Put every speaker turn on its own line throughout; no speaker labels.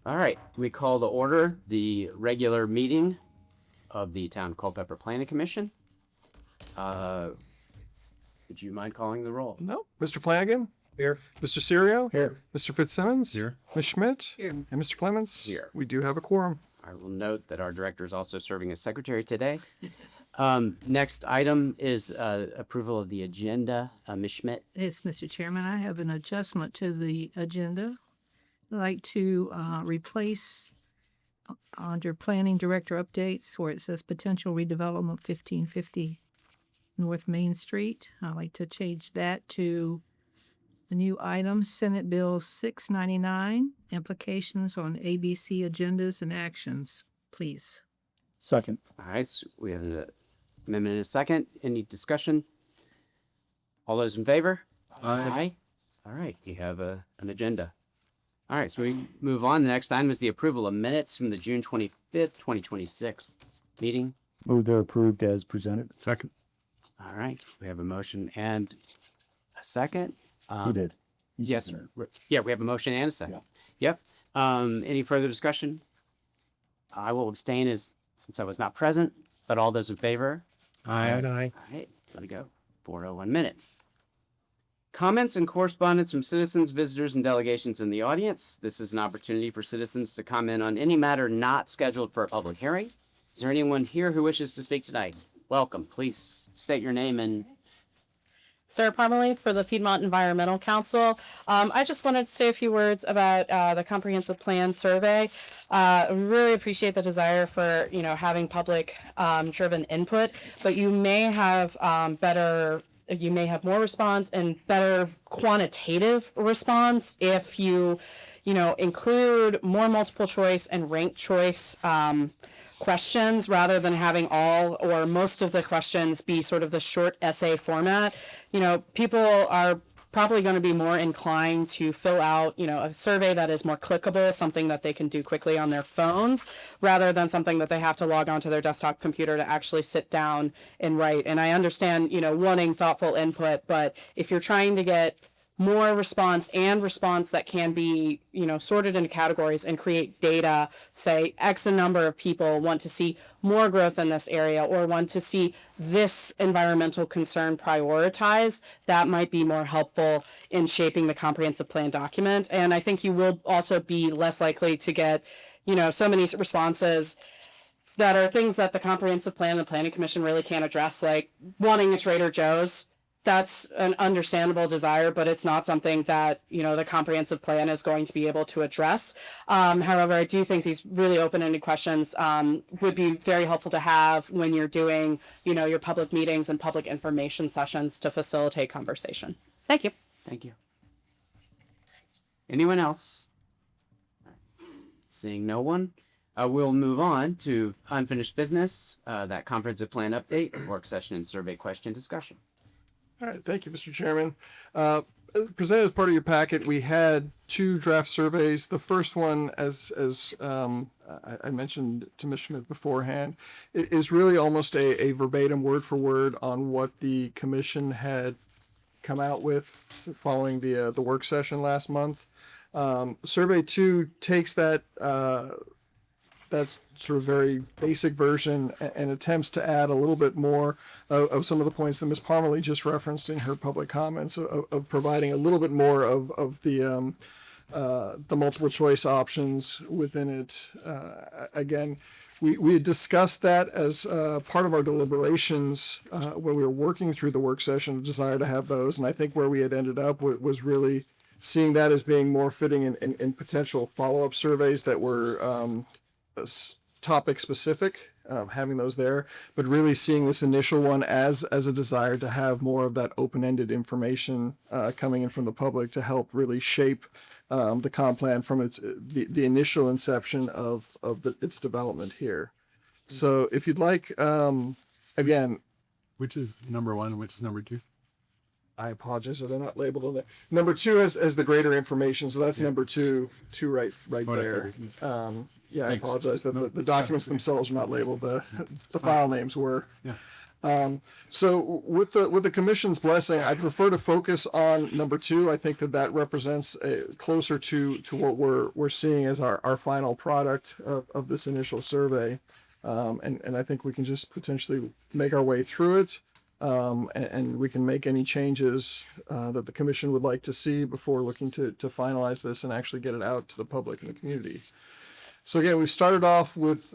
All right, we call to order the regular meeting of the Town Culpeper Planning Commission. Would you mind calling the roll?
No. Mr. Flanagan?
Here.
Mr. Serio?
Here.
Mr. Fitzsimmons?
Here.
Ms. Schmidt?
Here.
And Mr. Clemens?
Here.
We do have a quorum.
I will note that our director is also serving as secretary today. Next item is approval of the agenda. Ms. Schmidt.
Yes, Mr. Chairman, I have an adjustment to the agenda. I'd like to replace under Planning Director Updates where it says potential redevelopment 1550 North Main Street. I'd like to change that to a new item, Senate Bill 699, implications on ABC agendas and actions, please.
Second.
All right, so we have an amendment and a second. Any discussion? All those in favor? Aye. All right, we have an agenda. All right, so we move on. The next item is the approval of minutes from the June 25th, 2026 meeting.
Move to approved as presented.
Second.
All right, we have a motion and a second.
He did. He
Yes,
seconded
yeah, we have a motion and a second. Yep. Any further discussion? I will abstain since I was not present, but all those in favor?
Aye.
All right, let it go. 401 minutes. Comments and correspondence from citizens, visitors, and delegations in the audience. This is an opportunity for citizens to comment on any matter not scheduled for a public hearing. Is there anyone here who wishes to speak tonight? Welcome. Please state your name and
Sarah Parmalee for the Piedmont Environmental Council. I just wanted to say a few words about the comprehensive plan survey. Really appreciate the desire for having public driven input, but you may have more response and better quantitative response if you include more multiple choice and ranked choice questions rather than having all or most of the questions be sort of the short essay format. People are probably going to be more inclined to fill out, a survey that is more clickable, something that they can do quickly on their phones, rather than something that they have to log onto their desktop computer to actually sit down and write. And I understand, wanting thoughtful input, but if you're trying to get more response that can be, sorted into categories and create data, say X a number of people want to see more growth in this area or want to see this environmental concern prioritized, that might be more helpful in shaping the comprehensive plan document. And I think you will also be less likely to get, so many responses that are things that the comprehensive plan and the planning commission really can't address, like wanting a Trader Joe's. That's an understandable desire, but it's not something that, the comprehensive plan is going to be able to address. However, I do think these really open-ended questions would be very helpful to have when you're doing, your public meetings and public information sessions to facilitate conversation. Thank you.
thank you. Anyone else? Seeing no one, we'll move on to unfinished business, that comprehensive plan update, work session and survey question discussion.
All right. Thank you, Mr. Chairman. Presented as part of your packet, we had two draft surveys. The first one, as I mentioned to Ms. Schmidt beforehand, it is really almost a verbatim word for word on what the commission had come out with following the work session last month. Survey 2 takes that sort of very basic version and attempts to add a little bit more of some of the points that Ms. Parmalee just referenced in her public comments of providing a little bit more of the multiple choice options within it. Again, we had discussed that as part of our deliberations when we were working through the work session, a desire to have those. And I think where we had ended up was really seeing that as being more fitting in potential follow-up surveys that were topic specific, having those there, but really seeing this initial one as a desire to have more of that open-ended information coming in from the public to help really shape the comp plan from the initial inception of its development here. So if you'd like, again,
which is number one and which is number two?
I apologize, so they're not labeled on there. Number 2 as the greater information, so that's number two right there. I apologize that the documents themselves are not labeled. The file names were.
Yeah.
So with the commission's blessing, I prefer to focus on number 2. I think that represents closer to what we're seeing as our final product of this initial survey. And I think we can just potentially make our way through it. And we can make any changes that the commission would like to see before looking to finalize this and actually get it out to the public and the community. So again, we've started off with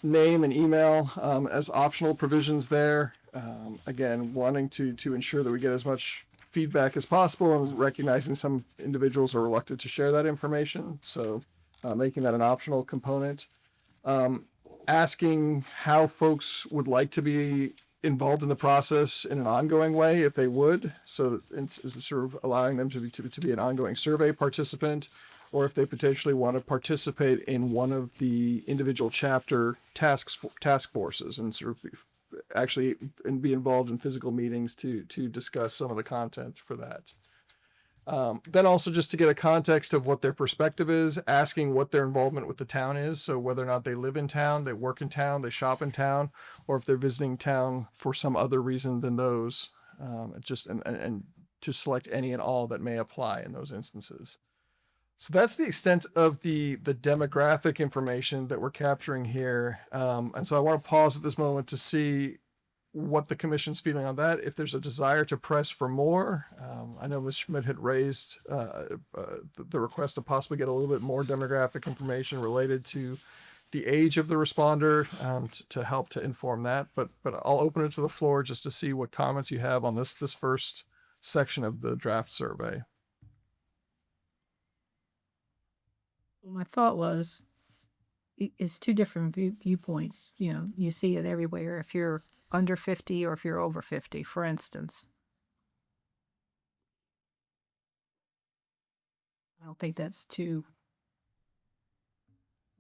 name and email as optional provisions there. Again, wanting to ensure that we get as much feedback as possible and recognizing some individuals are reluctant to share that information. So making that an optional component. Asking how folks would like to be involved in the process in an ongoing way, if they would. So it's sort of allowing them to be an ongoing survey participant, or if they potentially want to participate in one of the individual chapter task forces and sort of actually be involved in physical meetings to discuss some of the content for that. Then also just to get a context of what their perspective is, asking what their involvement with the town is. So whether or not they live in town, they work in town, they shop in town, or if they're visiting town for some other reason than those, and to select any and all that may apply in those instances. So that's the extent of the demographic information that we're capturing here. And so I want to pause at this moment to see what the commission's feeling on that. If there's a desire to press for more, I know Ms. Schmidt had raised the request to possibly get a little bit more demographic information related to the age of the responder to help to inform that. But I'll open it to the floor just to see what comments you have on this first section of the draft survey.
My thought was, it's two different viewpoints. You know, you see it everywhere. If you're under 50 or if you're over 50, for instance. I don't think that's too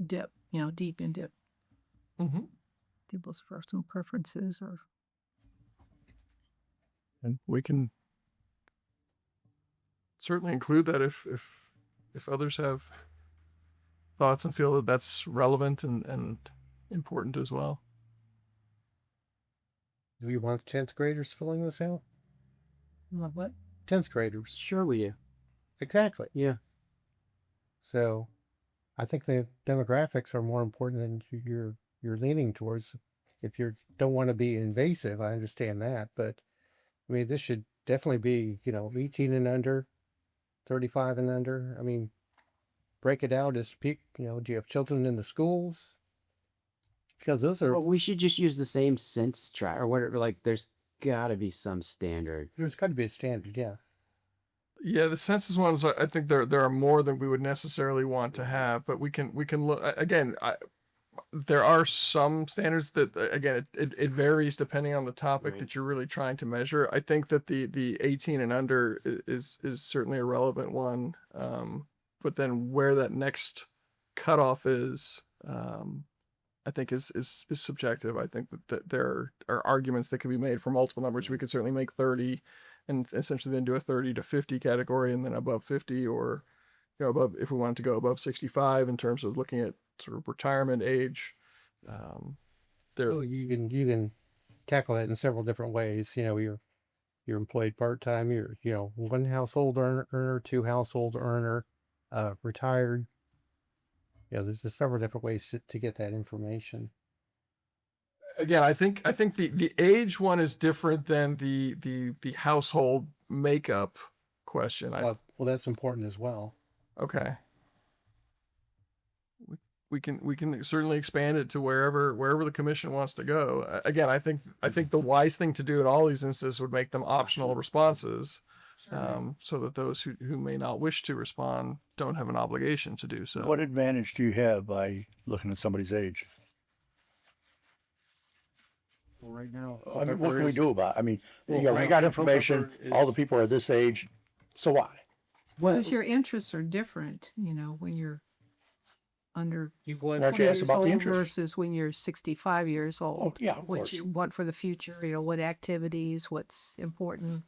deep into
Mm-hmm.
people's personal preferences or.
And we can certainly include that if others have thoughts and feel that that's relevant and important as well.
Do you want 10th graders filling this out?
What?
10th graders.
Sure we do.
Exactly.
Yeah.
So I think the demographics are more important than you're leaning towards. If you don't want to be invasive, I understand that. But I mean, this should definitely be, 18 and under, 35 and under. I mean, break it out as, do you have children in the schools? Because those are,
Well, we should just use the same census tract or whatever. Like, there's got to be some standard.
there's got to be a standard, yeah.
Yeah, the census ones, I think there are more than we would necessarily want to have, but we can look again. There are some standards that again it varies depending on the topic
Right.
that you're really trying to measure. I think that the 18 and under is certainly a relevant one, but then where that next cutoff is, I think is subjective. I think that there are arguments that can be made for multiple numbers. We could certainly make 30 and essentially then do a 30 to 50 category and then above 50, or above, if we wanted to go above 65 in terms of looking at sort of retirement age.
Oh, you can tackle that in several different ways. You're employed part-time, you're, one household earner, two household earner, retired. There's just several different ways to get that information.
Again, I think the age one is different than the household makeup question.
Well, that's important as well.
Okay. We can certainly expand it to wherever the commission wants to go. Again, I think the wise thing to do in all these instances would make them optional responses, so that those who may not wish to respond don't have an obligation to do so.
What advantage do you have by looking at somebody's age?
Well, right now,
I mean, what can we
Culpeper
do about it? I mean,
Well,
we
right
got
now,
information,
Culpeper
all the
is-
people are this age, so what?
Because your interests are different, when you're under
Why don't you ask
20
about the
years old
interest?
versus when you're 65 years old.
Oh, yeah, of
What
course.
you want for the future, what activities, what's important.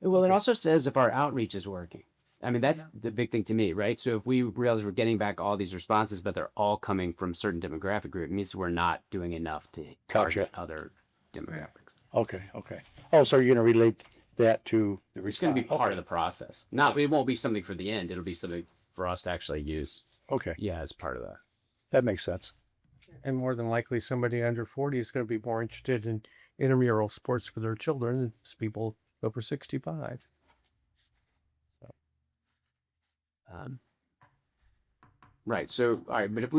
Well, it also says if our outreach is working. I mean, that's the big thing to me, right? So if we realize we're getting back all these responses, but they're all coming from certain demographic group, it means we're not doing enough to target other demographics.
Okay, okay. Oh, so you're gonna relate that to the
It's going to be
response?
part of the process. Not, it won't be something for the end. It'll be something for us to actually use.
Okay,
Yeah, as part of that.
that makes sense.
And more than likely, somebody under 40 is going to be more interested in intramural sports for their children than people over 65.
Right. So, all right. But if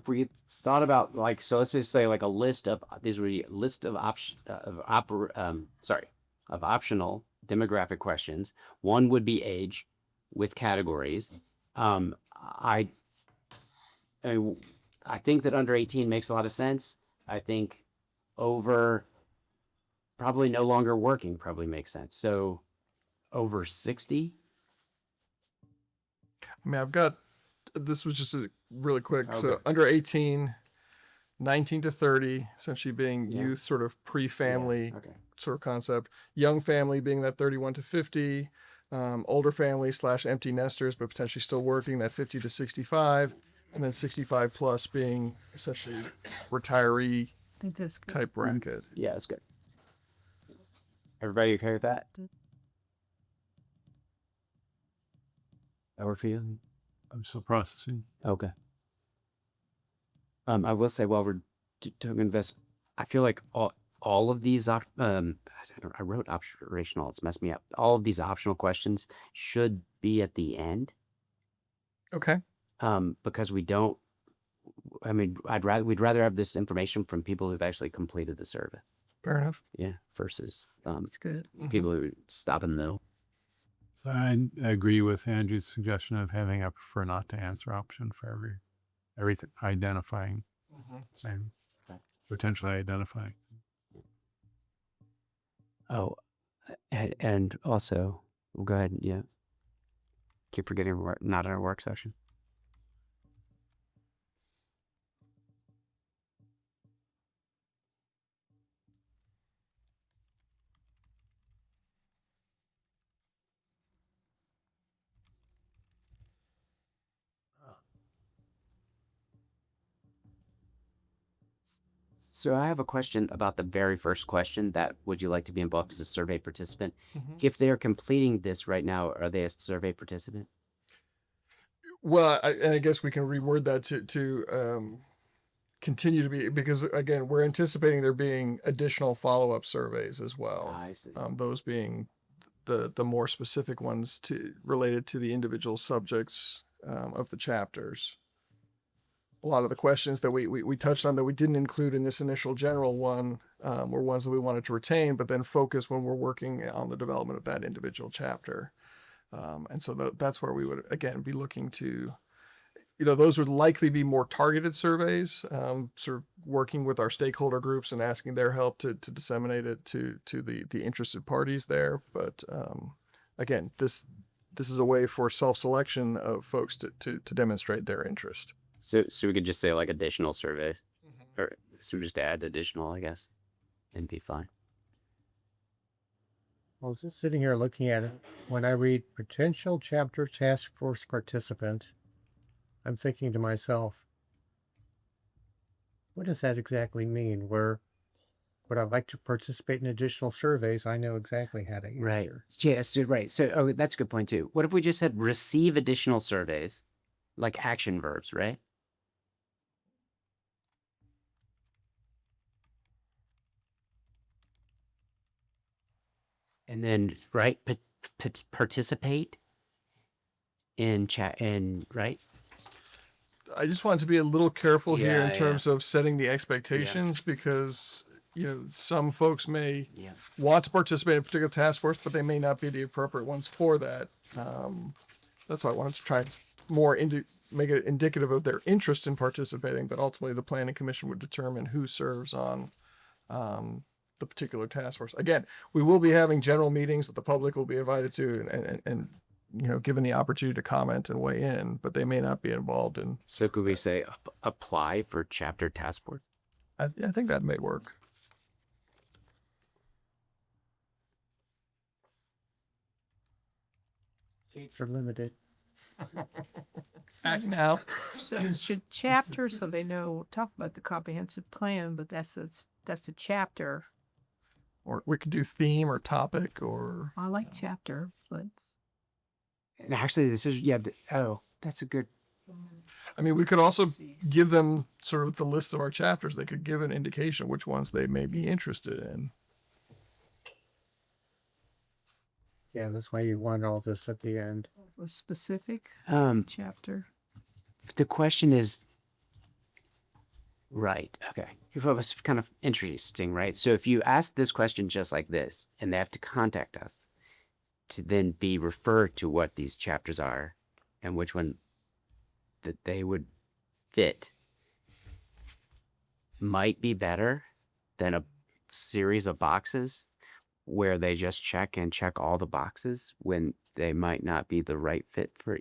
we thought about like, so let's just say like a list of these would be a list of of optional demographic questions. One would be age with categories. Um, I, I, I think that under 18 makes a lot of sense. I think over probably no longer working probably makes sense. So over 60.
I mean, this was just a really quick. So
Okay.
under 18, 19 to 30, essentially being
Yeah.
youth, sort of pre-family
Okay.
sort of concept. Young family being that 31 to 50. Older family / empty nesters, but potentially still working, that 50 to 65. And then 65 plus being essentially retiree
I think that's good.
type bracket.
Yeah, that's good. Everybody okay with that? That work for you?
I'm still processing.
Okay. I will say while we're doing invest, I feel like all of these I wrote operational. It's messed me up. All of these optional questions should be at the end.
Okay.
Because we don't. I mean, we'd rather have this information from people who've actually completed the survey.
Fair enough.
Yeah, versus
That's good.
people who stop in the middle.
So I agree with Andrew's suggestion of having a prefer not to answer option for everything, identifying and potentially identifying.
Oh, and also, well, go ahead. Yeah. Keep forgetting we're not in a work session. So I have a question about the very first question that would you like to be involved as a survey participant? If they're completing this right now, are they a survey participant?
Well, and I guess we can reword that to continue to be, because again, we're anticipating there being additional follow-up surveys as well.
I see.
Those being the more specific ones related to the individual subjects of the chapters. A lot of the questions that we touched on that we didn't include in this initial general one were ones that we wanted to retain, but then focus when we're working on the development of that individual chapter. And so that's where we would, again, be looking to, those would likely be more targeted surveys, sort of working with our stakeholder groups and asking their help to disseminate it to the interested parties there. But again, this is a way for self-selection of folks to demonstrate their interest.
So we could just say like additional surveys, or so we just add additional, I guess, and be fine.
Well, just sitting here looking at it, when I read potential chapter task force participant, I'm thinking to myself, what does that exactly mean? Where would I like to participate in additional surveys? I know exactly how to answer.
Right. Yes, right. So that's a good point too. What if we just said receive additional surveys, like action verbs, right? And then right, participate in chat and right.
I just want to be a little careful here
Yeah,
in terms of setting the expectations because, some folks may
Yeah.
want to participate in a particular task force, but they may not be the appropriate ones for that. That's why I wanted to try more make it indicative of their interest in participating, but ultimately the planning commission would determine who serves on the particular task force. Again, we will be having general meetings that the public will be invited to and given the opportunity to comment and weigh in, but they may not be involved in.
So could we say apply for chapter task force?
I think that may work.
Seats are limited.
Back now.
So it should chapter so they know, talk about the comprehensive plan, but that's a chapter.
or we could do theme or topic or.
I like chapter, but
And actually, this is, yeah, that's a good,
I mean, we could also give them sort of the list of our chapters. They could give an indication which ones they may be interested in.
Yeah, that's why you want all this at the end.
a specific chapter.
the question is, right, okay. It was kind of interesting, right? So if you ask this question just like this, and they have to contact us to then be referred to what these chapters are and which one that they would fit, might be better than a series of boxes where they just check all the boxes when they might not be the right fit for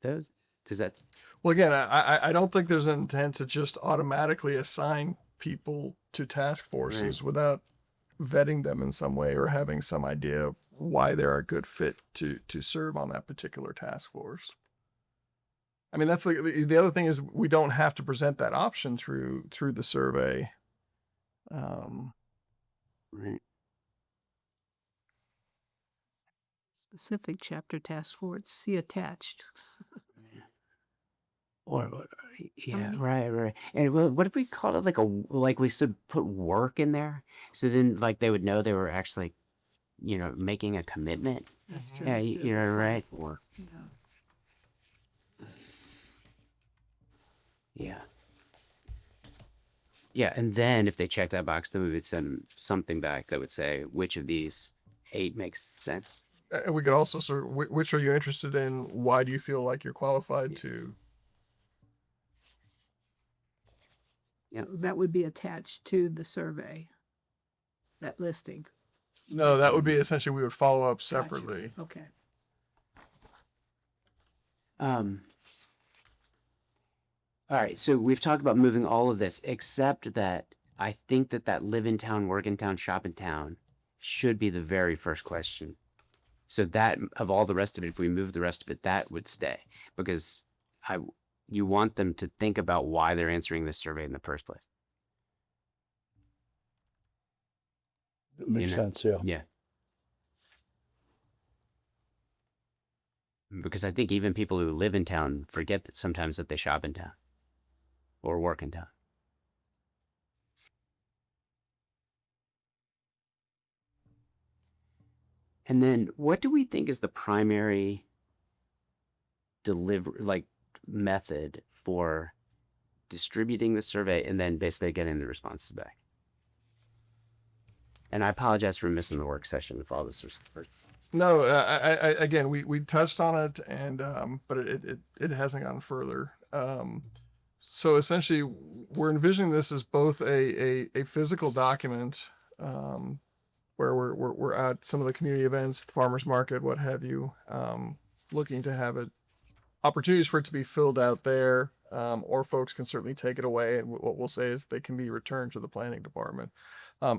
those. Because that's,
Well, again, I don't think there's an intent to just automatically assign people to task forces without vetting them in some way or having some idea of why they're a good fit to serve on that particular task force. I mean, that's the other thing is we don't have to present that option through the survey.
right.
Specific chapter task force, see attached.
Or yeah, right. And well, what if we call it like we should put work in there, so then like they would know they were actually, making a commitment.
That's true.
Yeah, you're right. Work. Yeah. Yeah, and then if they check that box, then we would send something back that would say which of these 8 makes sense.
And we could also sort of, which are you interested in? Why do you feel like you're qualified to?
That would be attached to the survey, that listing.
No, that would be essentially, we would follow up
Gotcha.
separately.
Okay.
All right, so we've talked about moving all of this, except that I think that live in town, work in town, shop in town should be the very first question. So that of all the rest of it, if we move the rest of it, that would stay, because you want them to think about why they're answering this survey in the first place.
That makes
know?
sense, yeah.
Yeah. Because I think even people who live in town forget that sometimes that they shop in town or work in town. And then what do we think is the primary method for distributing the survey and then basically getting the responses back? And I apologize for missing the work session if all this was first.
No, again, we touched on it, and but it hasn't gone further. So essentially, we're envisioning this as both a physical document, where we're at some of the community events, the farmers market, what have you, looking to have it opportunities for it to be filled out there, or folks can certainly take it away, and what we'll say is they can be returned to the planning department,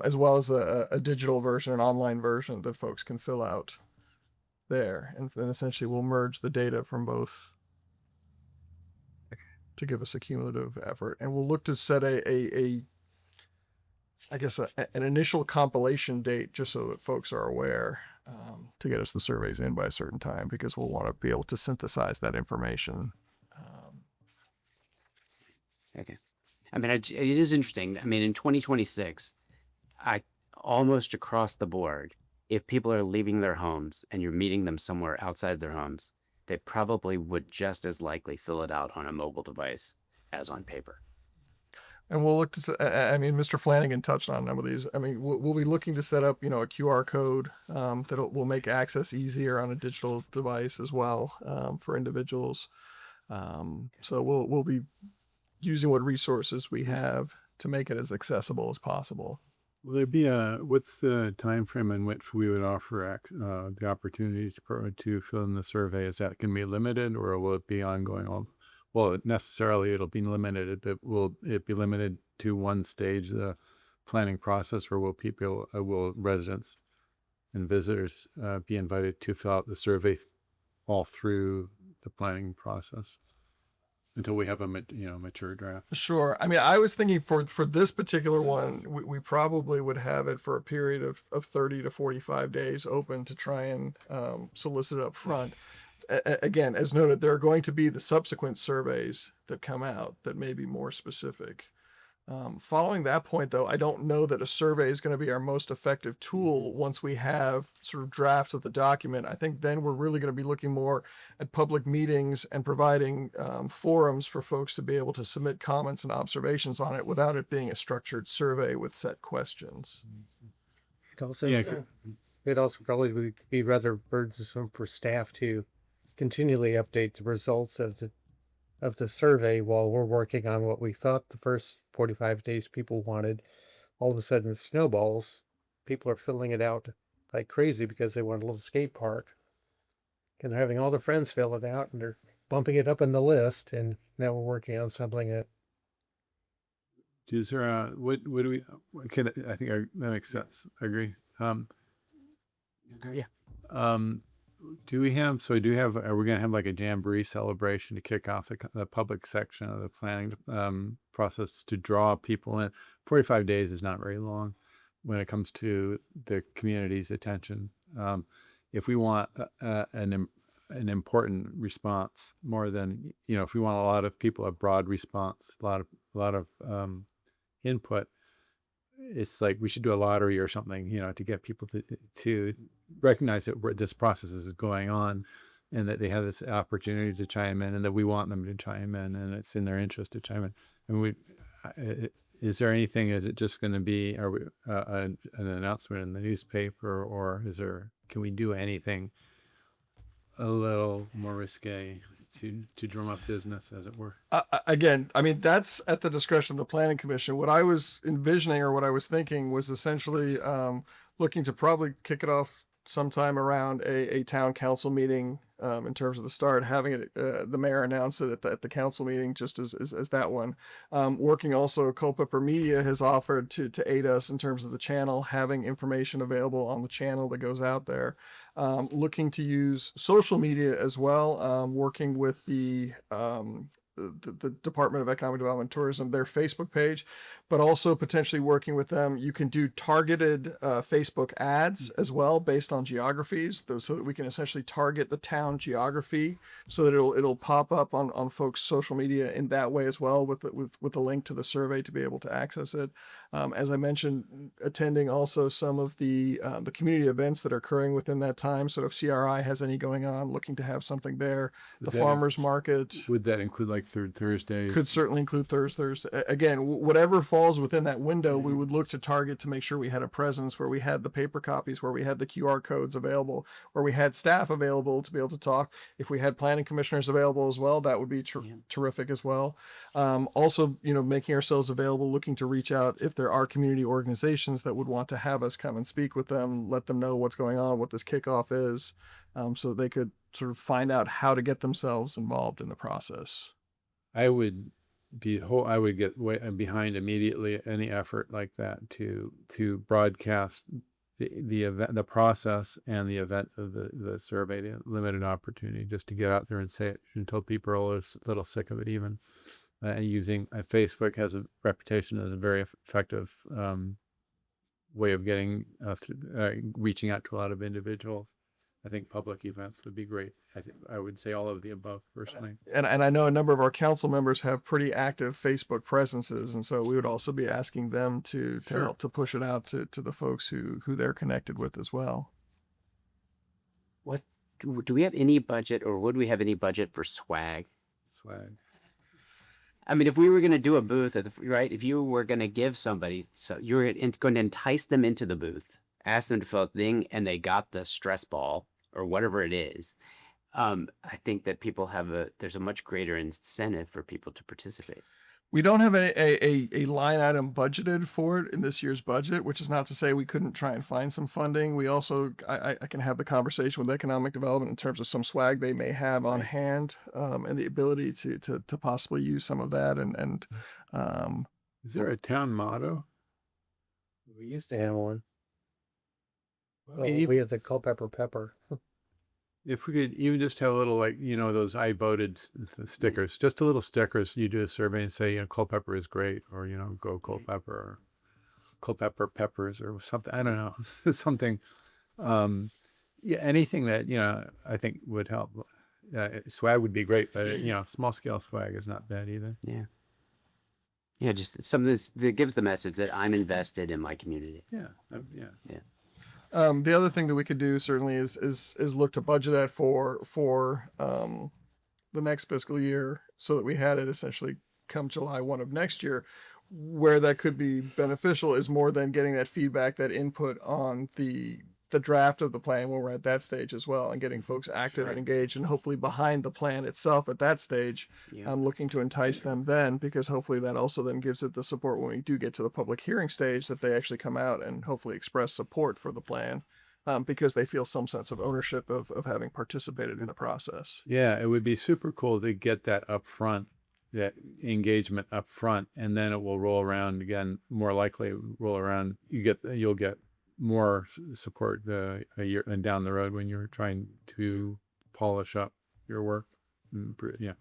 as well as a digital version, an online version that folks can fill out there, and then essentially we'll merge the data from both to give us a cumulative effort, and we'll look to set an initial compilation date just so that folks are aware, to get us the surveys in by a certain time, because we'll want to be able to synthesize that information.
Okay. I mean, it is interesting. I mean, in 2026, almost across the board, if people are leaving their homes and you're meeting them somewhere outside their homes, they probably would just as likely fill it out on a mobile device as on paper.
And we'll look to, Mr. Flanagan touched on some of these. I mean, we'll be looking to set up, a QR code that will make access easier on a digital device as well, for individuals. So we'll be using what resources we have to make it as accessible as possible.
Will there be what's the time frame in which we would offer the opportunity to fill in the survey? Is that going to be limited, or will it be ongoing? Well, necessarily it'll be limited, but will it be limited to one stage, the planning process, or will residents and visitors be invited to fill out the survey all through the planning process? until we have a mature draft.
Sure. I mean, I was thinking for this particular one, we probably would have it for a period of 30 to 45 days open to try and solicit up front. Again, as noted, there are going to be the subsequent surveys that come out that may be more specific. Following that point, though, I don't know that a survey is going to be our most effective tool once we have sort of drafts of the document. I think then we're really going to be looking more at public meetings and providing forums for folks to be able to submit comments and observations on it without it being a structured survey with set questions.
It also,
Yeah.
it also probably would be rather burdensome for staff to continually update the results of the survey while we're working on what we thought the first 45 days people wanted. All of a sudden it snowballs. People are filling it out like crazy because they want a little skate park. And they're having all their friends fill it out and they're bumping it up in the list. And now we're working on something that
Is there what do we? I think that makes sense. I agree.
Yeah.
Do we have? So do we have? Are we going to have like a jamboree celebration to kick off the public section of the planning process to draw people in? 45 days is not very long when it comes to the community's attention. If we want an important response more than if we want a lot of people, a broad response, a lot of input, it's like we should do a lottery or something, to get people to recognize that this process is going on and that they have this opportunity to chime in and that we want them to chime in and it's in their interest to chime in. And is there anything, is it just going to be an announcement in the newspaper, or can we do anything a little more risque to drum up business, as it were?
Again, I mean, that's at the discretion of the Planning Commission. What I was envisioning or what I was thinking was essentially looking to probably kick it off sometime around a town council meeting in terms of the start, having it the mayor announce it at the council meeting, just as that one. Working also, Culpeper Media has offered to aid us in terms of the channel, having information available on the channel that goes out there. Looking to use social media as well, working with the Department of Economic Development and Tourism, their Facebook page, but also potentially working with them. You can do targeted Facebook ads as well based on geographies, so that we can essentially target the town geography so that it'll pop up on folks' social media in that way as well, with a link to the survey to be able to access it. As I mentioned, attending also some of the community events that are occurring within that time. So if CRI has any going on, looking to have something there. The farmers market.
Would that include like third Thursdays?
Could certainly include Thursdays. Again, whatever falls within that window, we would look to target to make sure we had a presence where we had the paper copies, where we had the QR codes available, where we had staff available to be able to talk. If we had planning commissioners available as well, that would be terrific as well. Also, making ourselves available, looking to reach out if there are community organizations that would want to have us come and speak with them, let them know what's going on, what this kickoff is, so that they could sort of find out how to get themselves involved in the process.
I would get way behind immediately any effort like that to broadcast the event, the process, and the event of the survey, the limited opportunity, just to get out there and say it until people are a little sick of it. Even using Facebook has a reputation as a very effective way of getting reaching out to a lot of individuals. I think public events would be great. I would say all of the above personally.
And I know a number of our council members have pretty active Facebook presences, and so we would also be asking them to help to push it out to the folks who they're connected with as well.
What do we have any budget, or would we have any budget for swag? I mean, if we were going to do a booth, if you were going to give somebody, so you were going to entice them into the booth, ask them to fill out the thing, and they got the stress ball or whatever it is, I think that there's a much greater incentive for people to participate.
We don't have a line item budgeted for it in this year's budget, which is not to say we couldn't try and find some funding. We also, I can have the conversation with economic development in terms of some swag they may have on hand, and the ability to possibly use some of that. And
is there a town motto?
we used to have one.
Well,
Well, we had the Culpeper Pepper.
If we could even just have a little, like, those I voted stickers, just a little stickers. You do a survey and say, Culpeper is great, or, go Culpeper, or Culpeper peppers, or something. I don't know. Something, yeah, anything that, I think would help. Swag would be great, but, small scale swag is not bad either.
Yeah. Yeah, just something that gives the message that I'm invested in my community.
Yeah. Yeah.
Yeah.
The other thing that we could do certainly is look to budget that for the next fiscal year, so that we had it essentially come July 1 of next year. Where that could be beneficial is more than getting that feedback, that input on the draft of the plan when we're at that stage as well, and getting folks active and engaged, and hopefully behind the plan itself at that stage.
Yeah.
I'm looking to entice them then, because hopefully that also then gives it the support when we do get to the public hearing stage, that they actually come out and hopefully express support for the plan, because they feel some sense of ownership of having participated in the process.
Yeah, it would be super cool to get that up front, that engagement up front, and then it will roll around again. More likely roll around. You'll get more support a year and down the road when you're trying to polish up your work. Yeah.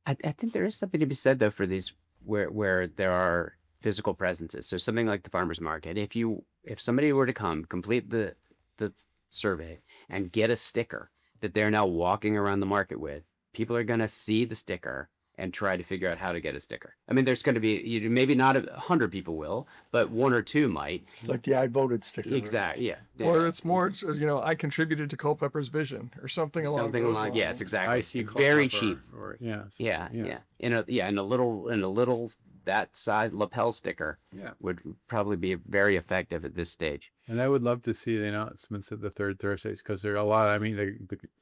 I think there is something to be said though for these where there are physical presences. So something like the farmers market. If somebody were to come, complete the survey, and get a sticker that they're now walking around the market with, people are going to see the sticker and try to figure out how to get a sticker. I mean, there's going to be, maybe not 100 people will, but 1 or 2 might.
It's like the I voted sticker. right?
Exactly. Yeah.
Or it's more, I contributed to Culpeper's vision, or something along those lines.
Yes, exactly.
I see.
Very
Culpeper,
cheap.
Or
Yeah. In a little that size lapel sticker would probably be very effective at this stage.
And I would love to see the announcements at the third Thursdays, because there are a lot. I mean,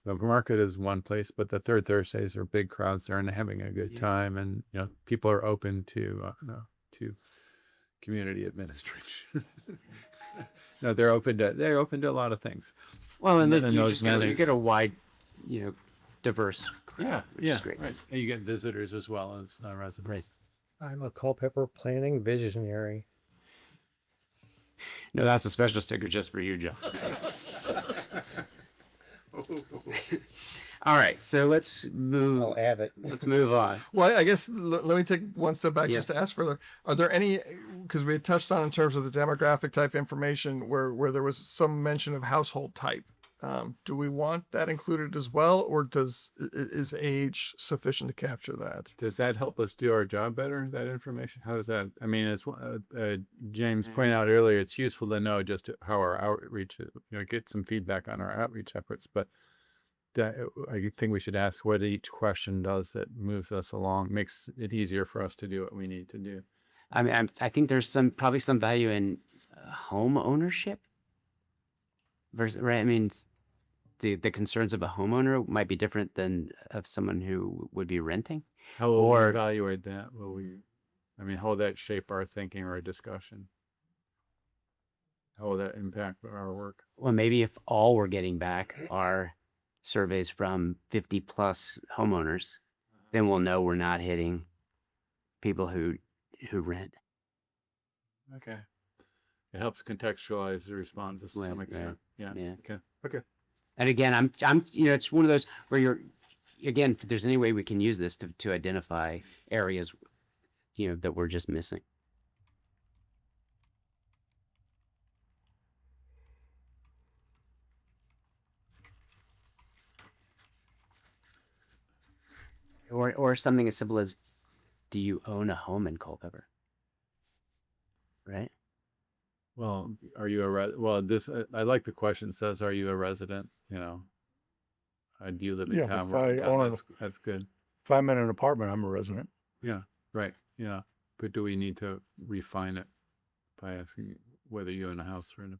the market is one place, but the third Thursdays are big crowds there and having a good time, and people are open to community administration. No, they're open to a lot of things.
Well, and then
And
you
those
just get, you
mandates.
get a wide, diverse crowd,
Yeah,
which is great.
Right. And you get visitors as well as residents.
I'm a Culpeper planning visionary.
No, that's a special sticker just for you, Joe. All right, so let's move.
I'll add it.
Let's move on.
Well, I guess let me take one step back
Yeah.
just to ask further. Are there any, because we had touched on in terms of the demographic type information where there was some mention of household type. Do we want that included as well, or is age sufficient to capture that?
Does that help us do our job better, that information? How does that, I mean, as James pointed out earlier, it's useful to know just how our outreach, get some feedback on our outreach efforts, but I think we should ask what each question does that moves us along, makes it easier for us to do what we need to do.
I mean, I think there's probably some value in home ownership versus, right? I mean, the concerns of a homeowner might be different than of someone who would be renting.
How will we
Or-
evaluate that? How will that shape our thinking or our discussion? How will that impact our work?
Well, maybe if all we're getting back are surveys from 50 plus homeowners, then we'll know we're not hitting people who rent.
Okay. It helps contextualize the responses to some
Right,
extent. Yeah.
Yeah.
Okay.
And again, I'm it's one of those where if there's any way we can use this to identify areas, that we're just missing. Or something as simple as, do you own a home in Culpeper? Right?
Well, are you I like the question. It says, are you a resident? Do you live in
Yeah,
town?
if I own
That's good.
If I'm in an apartment, I'm a resident.
Yeah. Right. Yeah. But do we need to refine it by asking whether you own a house or in a...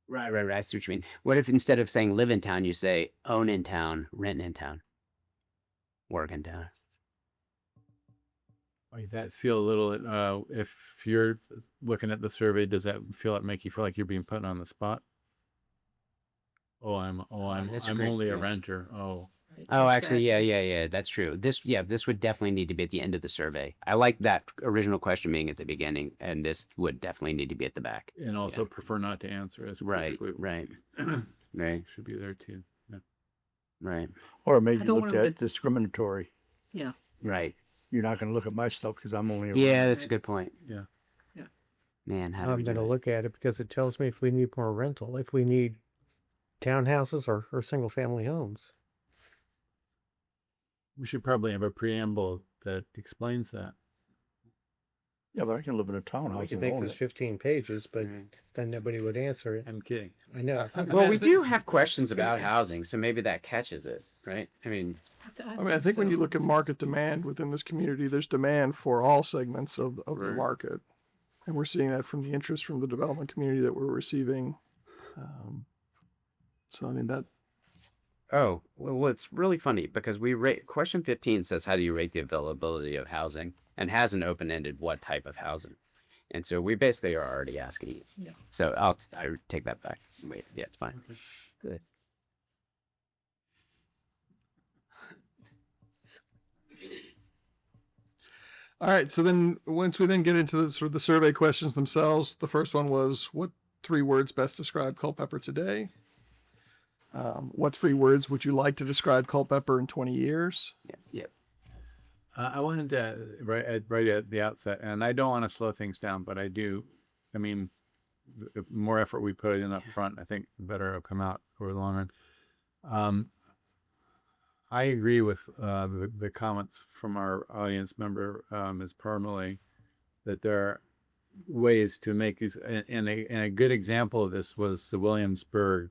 Right. I see what you mean. What if instead of saying live in town, you say own in town, rent in town, work in town?
That feel a little, if you're looking at the survey, does that make you feel like you're being put on the spot? I'm
That's
I'm
great,
only a
yeah.
renter. Oh,
Oh, actually, yeah, that's true. This would definitely need to be at the end of the survey. I like that original question being at the beginning, and this would definitely need to be at the back.
and also prefer not to answer as
Right,
specifically.
right, right.
Should be there too. Yeah.
Right.
Or maybe
I don't
looked
wanna
at discriminatory.
Yeah.
Right.
You're not gonna look at my stuff because I'm only.
Yeah, that's a good point.
Yeah.
Man, how do we
I'm
do
going to
it?
look at it because it tells me if we need more rental, if we need townhouses or single family homes.
We should probably have a preamble that explains that.
Yeah, but I can live in a
We
townhouse
could
and
make
own
this
it.
15 pages, but
Right.
then nobody would answer it.
I'm kidding.
I know.
Well, we do have questions about housing, so maybe that catches it, right? I mean,
I think when you look at market demand within this community, there's demand for all segments of the market. And we're seeing that from the interest from the development community that we're receiving. So, I mean, that,
oh, well, it's really funny because we rate question 15 says, how do you rate the availability of housing? And has an open-ended what type of housing? And so we basically are already asking you.
Yeah.
So I take that back. Wait, yeah, it's fine. Good.
all right. So then once we then get into the sort of the survey questions themselves, the first one was, what 3 words best describe Culpeper today? What 3 words would you like to describe Culpeper in 20 years?
Yeah. Yep.
I wanted to right at the outset, and I don't want to slow things down, but I do. I mean, the more effort we put in up front, I think the better it'll come out over the long run. I agree with the comments from our audience member, Ms. Parmalee, that there are ways to make these, and a good example of this was the Williamsburg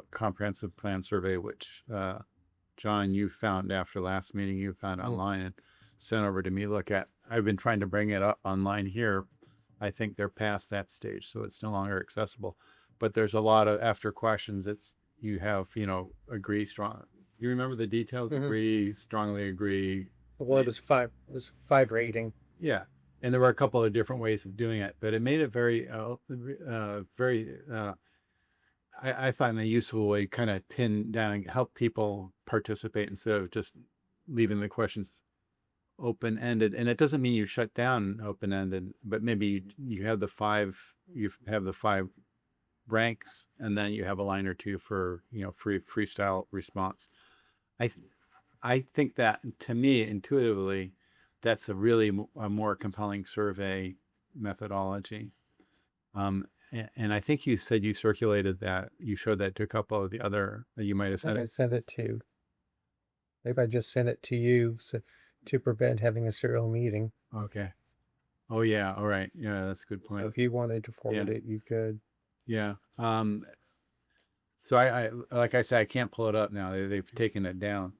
comprehensive plan survey, which John, you found after last meeting, you found online and sent over to me to look at. I've been trying to bring it up online here. I think they're past that stage, so it's no longer accessible. But there's a lot of after questions. It's you have agree strong. You remember the details?
Mhm.
Agree, strongly agree.
Well, it was 5. It was 5 rating.
Yeah, and there were a couple of different ways of doing it, but it made it very, very. I find a useful way, kind of pin down and help people participate instead of just leaving the questions open-ended. And it doesn't mean you shut down open-ended, but maybe you have the 5 ranks, and then you have a line or two for freestyle response. I think that, to me, intuitively, that's a really a more compelling survey methodology. And I think you said you circulated that, you showed that to a couple of the other, you might have said
I
it.
sent it to. Maybe I just sent it to you to prevent having a serial meeting.
Okay. Oh yeah. All right. Yeah, that's a good
So
point.
if you wanted to forward
Yeah.
it, you could.
Yeah. So I like I said, I can't pull it up now. They've taken it down.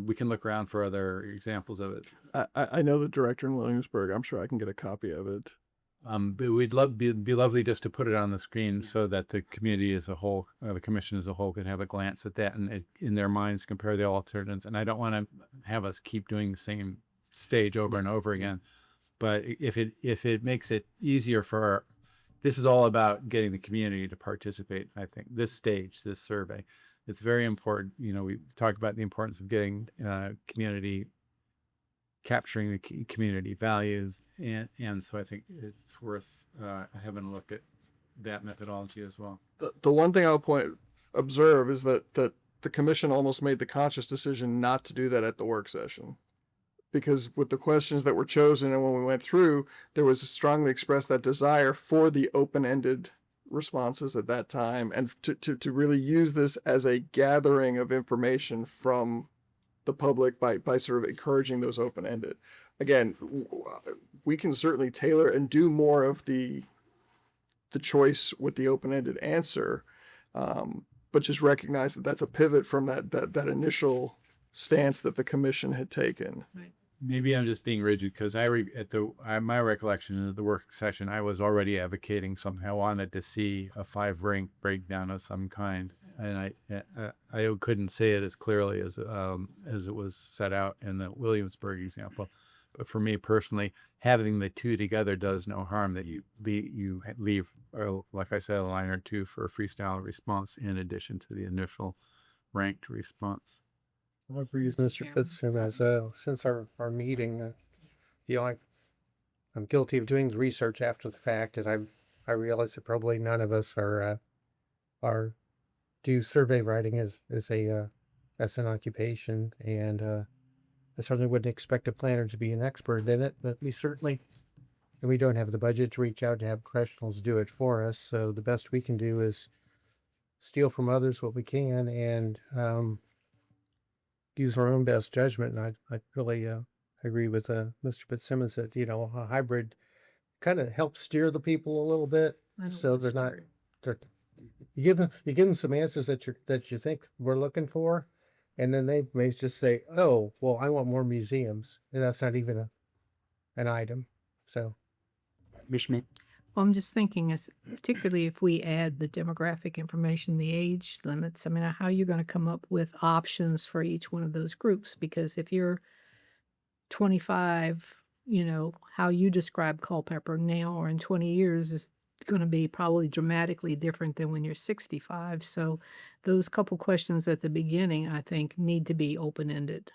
We can look around for other examples of it.
I know the director in Williamsburg. I'm sure I can get a copy of it.
But we'd be lovely just to put it on the screen so that the community as a whole, the commission as a whole, could have a glance at that and in their minds compare the alternatives. And I don't want to have us keep doing the same stage over and over again. But if it makes it easier for this is all about getting the community to participate. I think this stage, this survey, it's very important. We talk about the importance of getting community, capturing the community values, and so I think it's worth having a look at that methodology as well.
The one thing I'll observe is that the commission almost made the conscious decision not to do that at the work session. Because with the questions that were chosen and when we went through, there was strongly expressed that desire for the open-ended responses at that time, and to really use this as a gathering of information from the public by sort of encouraging those open-ended. Again, we can certainly tailor and do more of the choice with the open-ended answer, but just recognize that that's a pivot from that initial stance that the commission had taken.
Right.
Maybe I'm just being rigid because my recollection of the work session, I was already advocating something. I wanted to see a 5-rank breakdown of some kind, and I couldn't say it as clearly as it was set out in the Williamsburg example. But for me personally, having the two together does no harm. That you leave, like I said, a line or two for a freestyle response in addition to the initial ranked response.
I agree with Mr. Fitzgerald as well. Since our meeting, I feel like I'm guilty of doing the research after the fact, and I realize that probably none of us do survey writing as a that's an occupation, and I certainly wouldn't expect a planner to be an expert in it, but and we don't have the budget to reach out to have professionals do it for us. So the best we can do is steal from others what we can and use our own best judgment. And I really agree with Mr. Fitzsimmons that, a hybrid kind of helps steer the people a little bit.
I don't
So
want
they're
to
not,
start.
you give them some answers that you think we're looking for. And then they may just say, oh, well, I want more museums. And that's not even an item. So.
Ms. Schmidt?
Well, I'm just thinking, particularly if we add the demographic information, the age limits, I mean, how are you going to come up with options for each one of those groups? Because if you're 25, how you describe Culpeper now or in 20 years is going to be probably dramatically different than when you're 65. So those couple questions at the beginning, I think, need to be open-ended.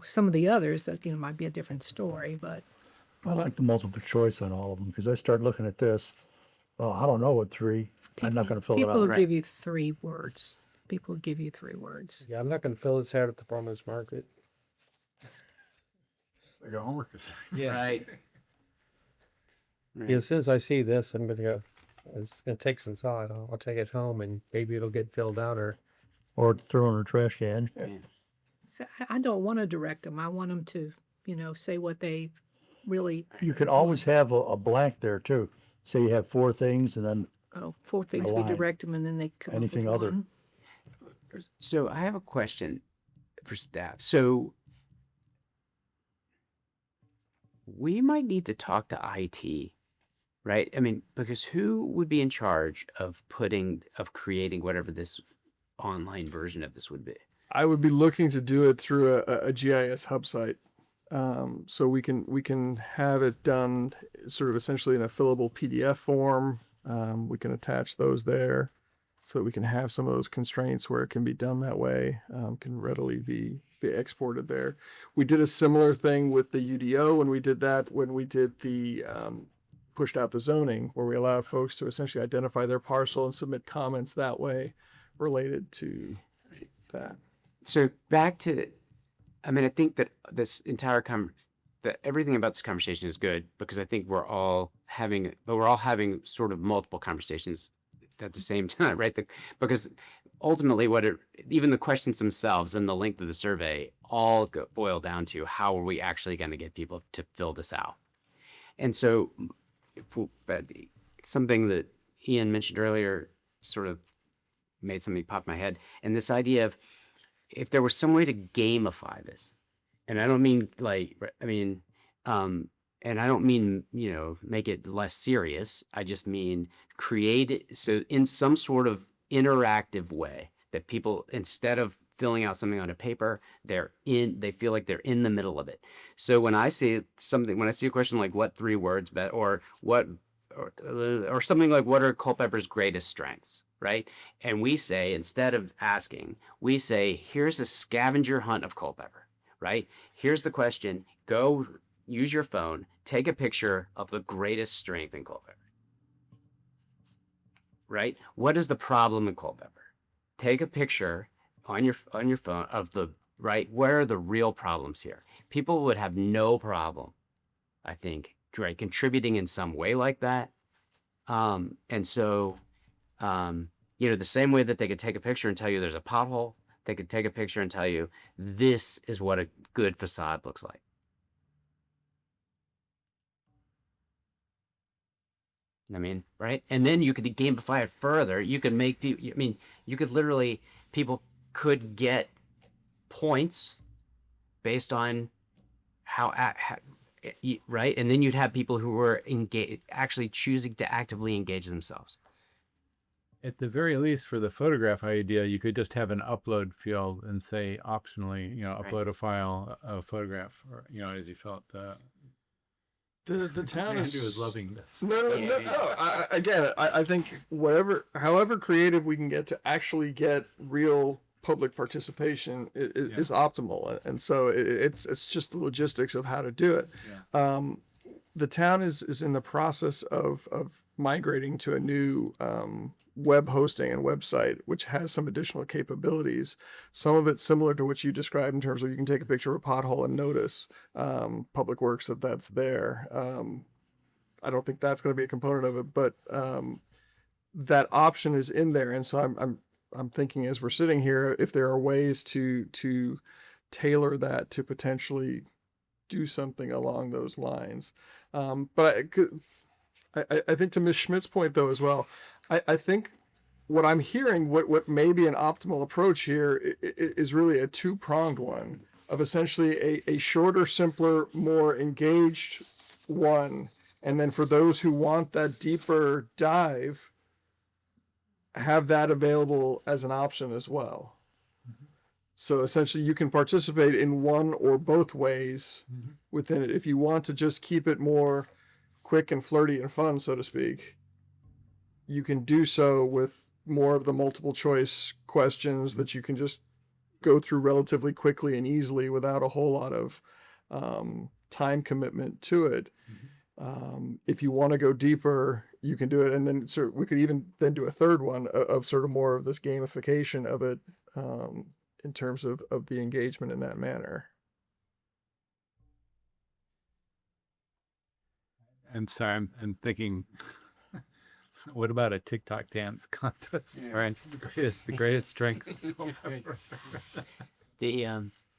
Some of the others, might be a different story, but
I like the multiple choice on all of them because I start looking at this. Oh, I don't know what three. I'm not going to fill it
people
out.
will
Right.
give you 3 words. People will give you 3 words.
Yeah, I'm not going to fill this out at the farmer's market.
Like a homework assignment.
Right.
Yeah, as soon as I see this, I'm going to go, it's going to take some thought. I'll take it home and maybe it'll get filled out
Or throw in a trash can.
So I don't want to direct them. I want them to, say what they really,
You can always have a blank there too. Say you have 4 things and then
4 things we
line.
direct them and then they come
Anything
up with
other.
one.
So I have a question for staff. So we might need to talk to IT, right? I mean, because who would be in charge of creating whatever this online version of this would be?
I would be looking to do it through a GIS hub site. So we can have it done sort of essentially in a fillable PDF form. We can attach those there so that we can have some of those constraints where it can be done that way, can readily be exported there. We did a similar thing with the UDO when we did the pushed out the zoning, where we allowed folks to essentially identify their parcel and submit comments that way related to that.
So back to, I mean, I think that this entire that everything about this conversation is good because I think we're all having sort of multiple conversations at the same time, right? Because ultimately, even the questions themselves and the length of the survey all boil down to how are we actually going to get people to fill this out? And so, something that Ian mentioned earlier sort of made something pop in my head, and this idea of if there was some way to gamify this, and I don't mean and I don't mean, make it less serious. I just mean create it so in some sort of interactive way that people, instead of filling out something on a paper, they feel like they're in the middle of it. So when I see a question like what 3 words, or something like what are Culpeper's greatest strengths, right? And we say, instead of asking, we say, here's a scavenger hunt of Culpeper, right? Here's the question, go use your phone, take a picture of the greatest strength in Culpeper, right? What is the problem in Culpeper? Take a picture on your phone of right, where are the real problems here? People would have no problem, I think, right, contributing in some way like that. And so, the same way that they could take a picture and tell you there's a pothole, they could take a picture and tell you this is what a good facade looks like. I mean, right? And then you could gamify it further. You could make people, people could get points based on right? And then you'd have people who were actually choosing to actively engage themselves.
At the very least, for the photograph idea, you could just have an upload field and say optionally, upload a file, a photograph, or, as you felt.
The town
Andrew is loving this.
No. I think however creative we can get to actually get real public participation is optimal, and so it's just the logistics of how to do it.
Yeah.
The town is in the process of migrating to a new web hosting and website, which has some additional capabilities. Some of it's similar to what you described in terms of you can take a picture of a pothole and notice Public Works that's there. I don't think that's going to be a component of it, but that option is in there, and so I'm thinking as we're sitting here, if there are ways to tailor that to potentially do something along those lines. But I think to Ms. Schmidt's point though as well, I think what I'm hearing, what may be an optimal approach here is really a two-pronged one of essentially a shorter, simpler, more engaged one. And then for those who want that deeper dive, have that available as an option as well. So essentially you can participate in one or both ways within it. If you want to just keep it more quick and flirty and fun, so to speak, you can do so with more of the multiple choice questions that you can just go through relatively quickly and easily without a whole lot of time commitment to it. If you want to go deeper, you can do it. And then we could even then do a third one of sort of more of this gamification of it in terms of the engagement in that manner.
And sorry, I'm thinking, what about a TikTok dance contest? Right, the greatest strengths.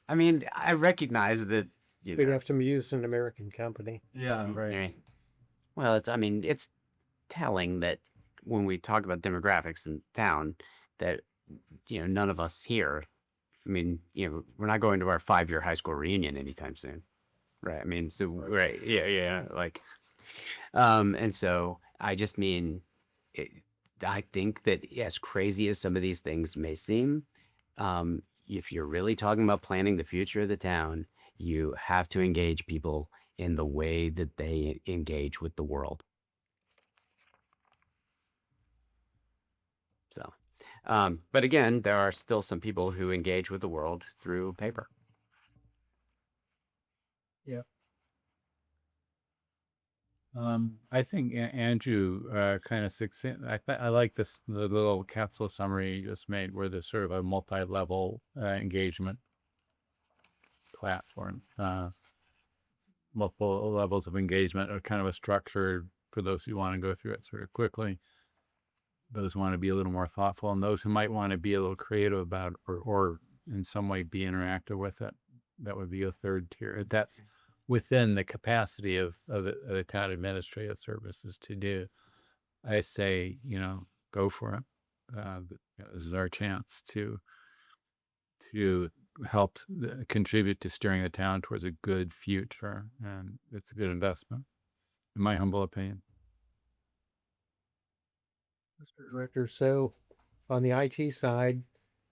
I mean, I recognize that.
We'd have to use an American company.
Yeah, right.
Well, it's telling that when we talk about demographics in town, that none of us here. I mean, we're not going to our 5-year high school reunion anytime soon, right? I mean, so right, yeah, like, and so I just mean, I think that as crazy as some of these things may seem, if you're really talking about planning the future of the town, you have to engage people in the way that they engage with the world. So, but again, there are still some people who engage with the world through paper.
Yeah. I think Andrew kind of succinct. I like the little capsule summary you just made, where there's sort of a multi-level engagement platform, multiple levels of engagement, or kind of a structure for those who want to go through it sort of quickly, those who want to be a little more thoughtful, and those who might want to be a little creative about or in some way be interactive with it. That would be a third tier. That's within the capacity of the town administrative services to do. I say, go for it. This is our chance to help contribute to steering the town towards a good future, and it's a good investment, in my humble opinion.
Mr. Director, so on the IT side,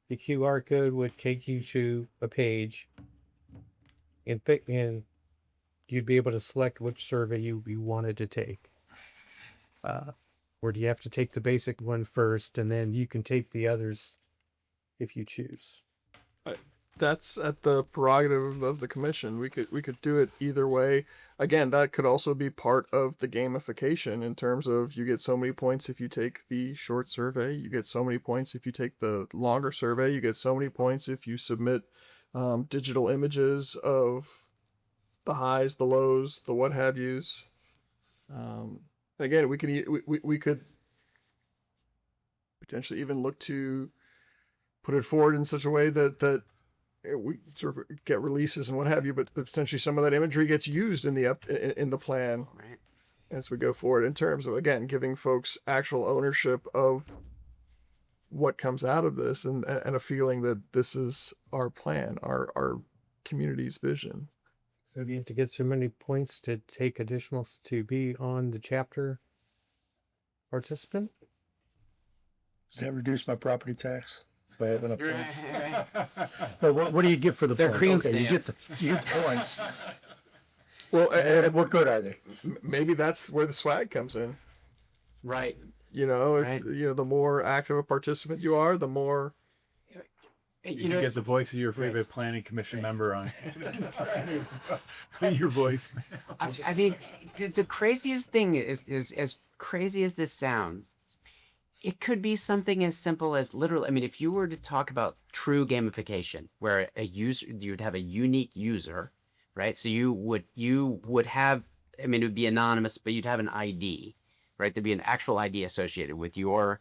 the QR code would take you to a page, and you'd be able to select which survey you wanted to take. Or do you have to take the basic one first, and then you can take the others if you choose?
That's at the prerogative of the commission. We could do it either way. Again, that could also be part of the gamification in terms of you get so many points if you take the short survey, you get so many points if you take the longer survey, you get so many points if you submit digital images of the highs, the lows, the what have yous. Again, we could potentially even look to put it forward in such a way that we sort of get releases and what have you, but potentially some of that imagery gets used in the plan
Right.
as we go forward, in terms of, again, giving folks actual ownership of what comes out of this, and a feeling that this is our plan, our community's vision.
So do you have to get so many points to take additionals to be on the chapter participant?
Does that reduce my property tax by having a
Right,
points?
right.
No, what do you get for the
They're
points?
cream
Okay, you get
stamps.
you get the points.
Well,
And what good are they?
maybe that's where the swag comes in.
Right.
If
Right.
the more active a participant you are, the more.
You can get the voice of your favorite planning commission member on your voice.
I mean, the craziest thing is as crazy as this sounds, It could be something as simple as literally, I mean, if you were to talk about true gamification, where a user, you'd have a unique user, right? So you would have, I mean, it would be anonymous, but you'd have an ID, right? There'd be an actual ID associated with your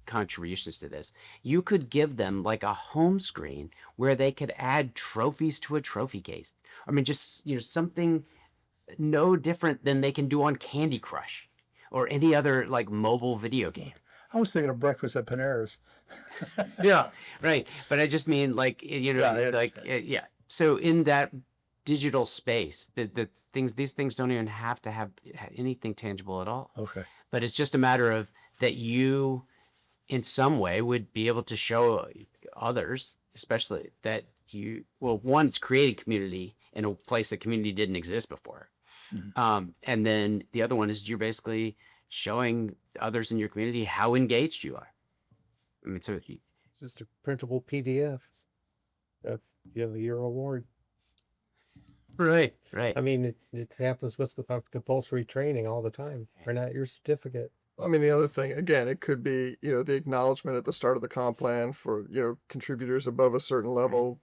contributions to this. You could give them like a home screen where they could add trophies to a trophy case. I mean, just, something no different than they can do on Candy Crush or any other like mobile video game.
I was thinking of breakfast at Panera's.
Yeah, right. But I just mean like, yeah. So in that digital space, these things don't even have to have anything tangible at all.
Okay.
But it's just a matter of that you, in some way, would be able to show others, especially that one, it's creating community in a place that community didn't exist before. And then the other one is you're basically showing others in your community how engaged you are. I mean, so
Just a printable PDF of your award.
right.
I mean, it happens with the compulsory training all the time. Print out your certificate.
I mean, the other thing, again, it could be, the acknowledgement at the start of the comp plan for, contributors above a certain level,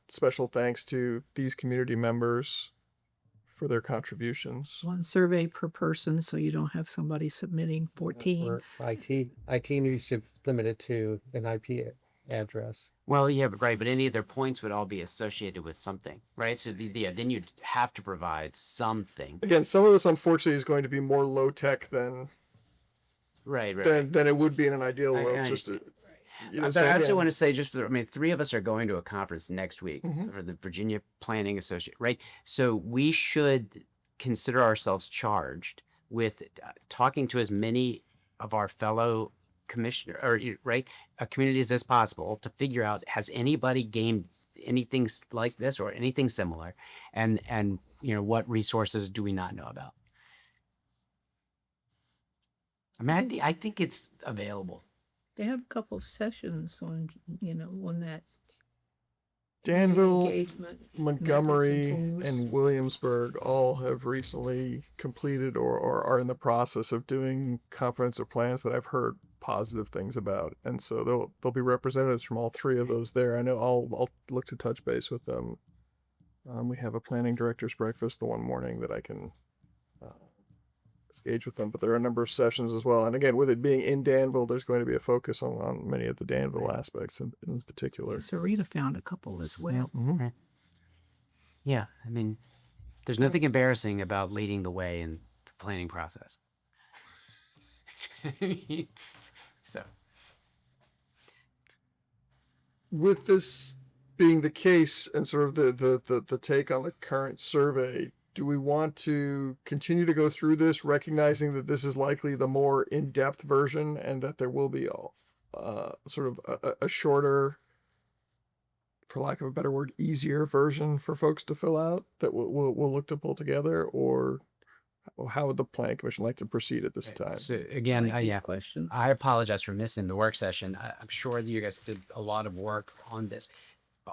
special thanks to these community members for their contributions.
One survey per person, so you don't have somebody submitting 14.
Or IT needs to limit it to an IP address.
Well, yeah, but right. But any of their points would all be associated with something, right? So then you'd have to provide something.
Again, some of this, unfortunately, is going to be more low tech than
Right.
than it would be in an ideal
I-
world.
I-
Just to,
But
so
I also
again,
want to say, three of us are going to a conference next week
Mhm.
for the Virginia Planning Association, right? So we should consider ourselves charged with talking to as many of our fellow commissioner or right communities as possible to figure out, has anybody gamed anything like this or anything similar, and what resources do we not know about? I mean, I think it's available.
They have a couple of sessions on, on that
Danville,
engagement.
Montgomery,
methods and
and Williamsburg all have recently completed or are in the process of doing comprehensive plans that I've heard positive things about, and so there'll be representatives from all three of those there. I know I'll look to touch base with them. We have a planning director's breakfast the one morning that I can engage with them, but there are a number of sessions as well. And again, with it being in Danville, there's going to be a focus on many of the Danville aspects in particular.
Sarita found a couple as well.
Mhm.
Yeah, I mean, there's nothing embarrassing about leading the way in the planning process. So,
With this being the case and sort of the take on the current survey, do we want to continue to go through this, recognizing that this is likely the more in-depth version and that there will be sort of a shorter, for lack of a better word, easier version for folks to fill out that we'll look to pull together? Or how would the planning commission like to proceed at this time?
so again,
Like these
yeah,
questions.
I apologize for missing the work session. I'm sure that you guys did a lot of work on this.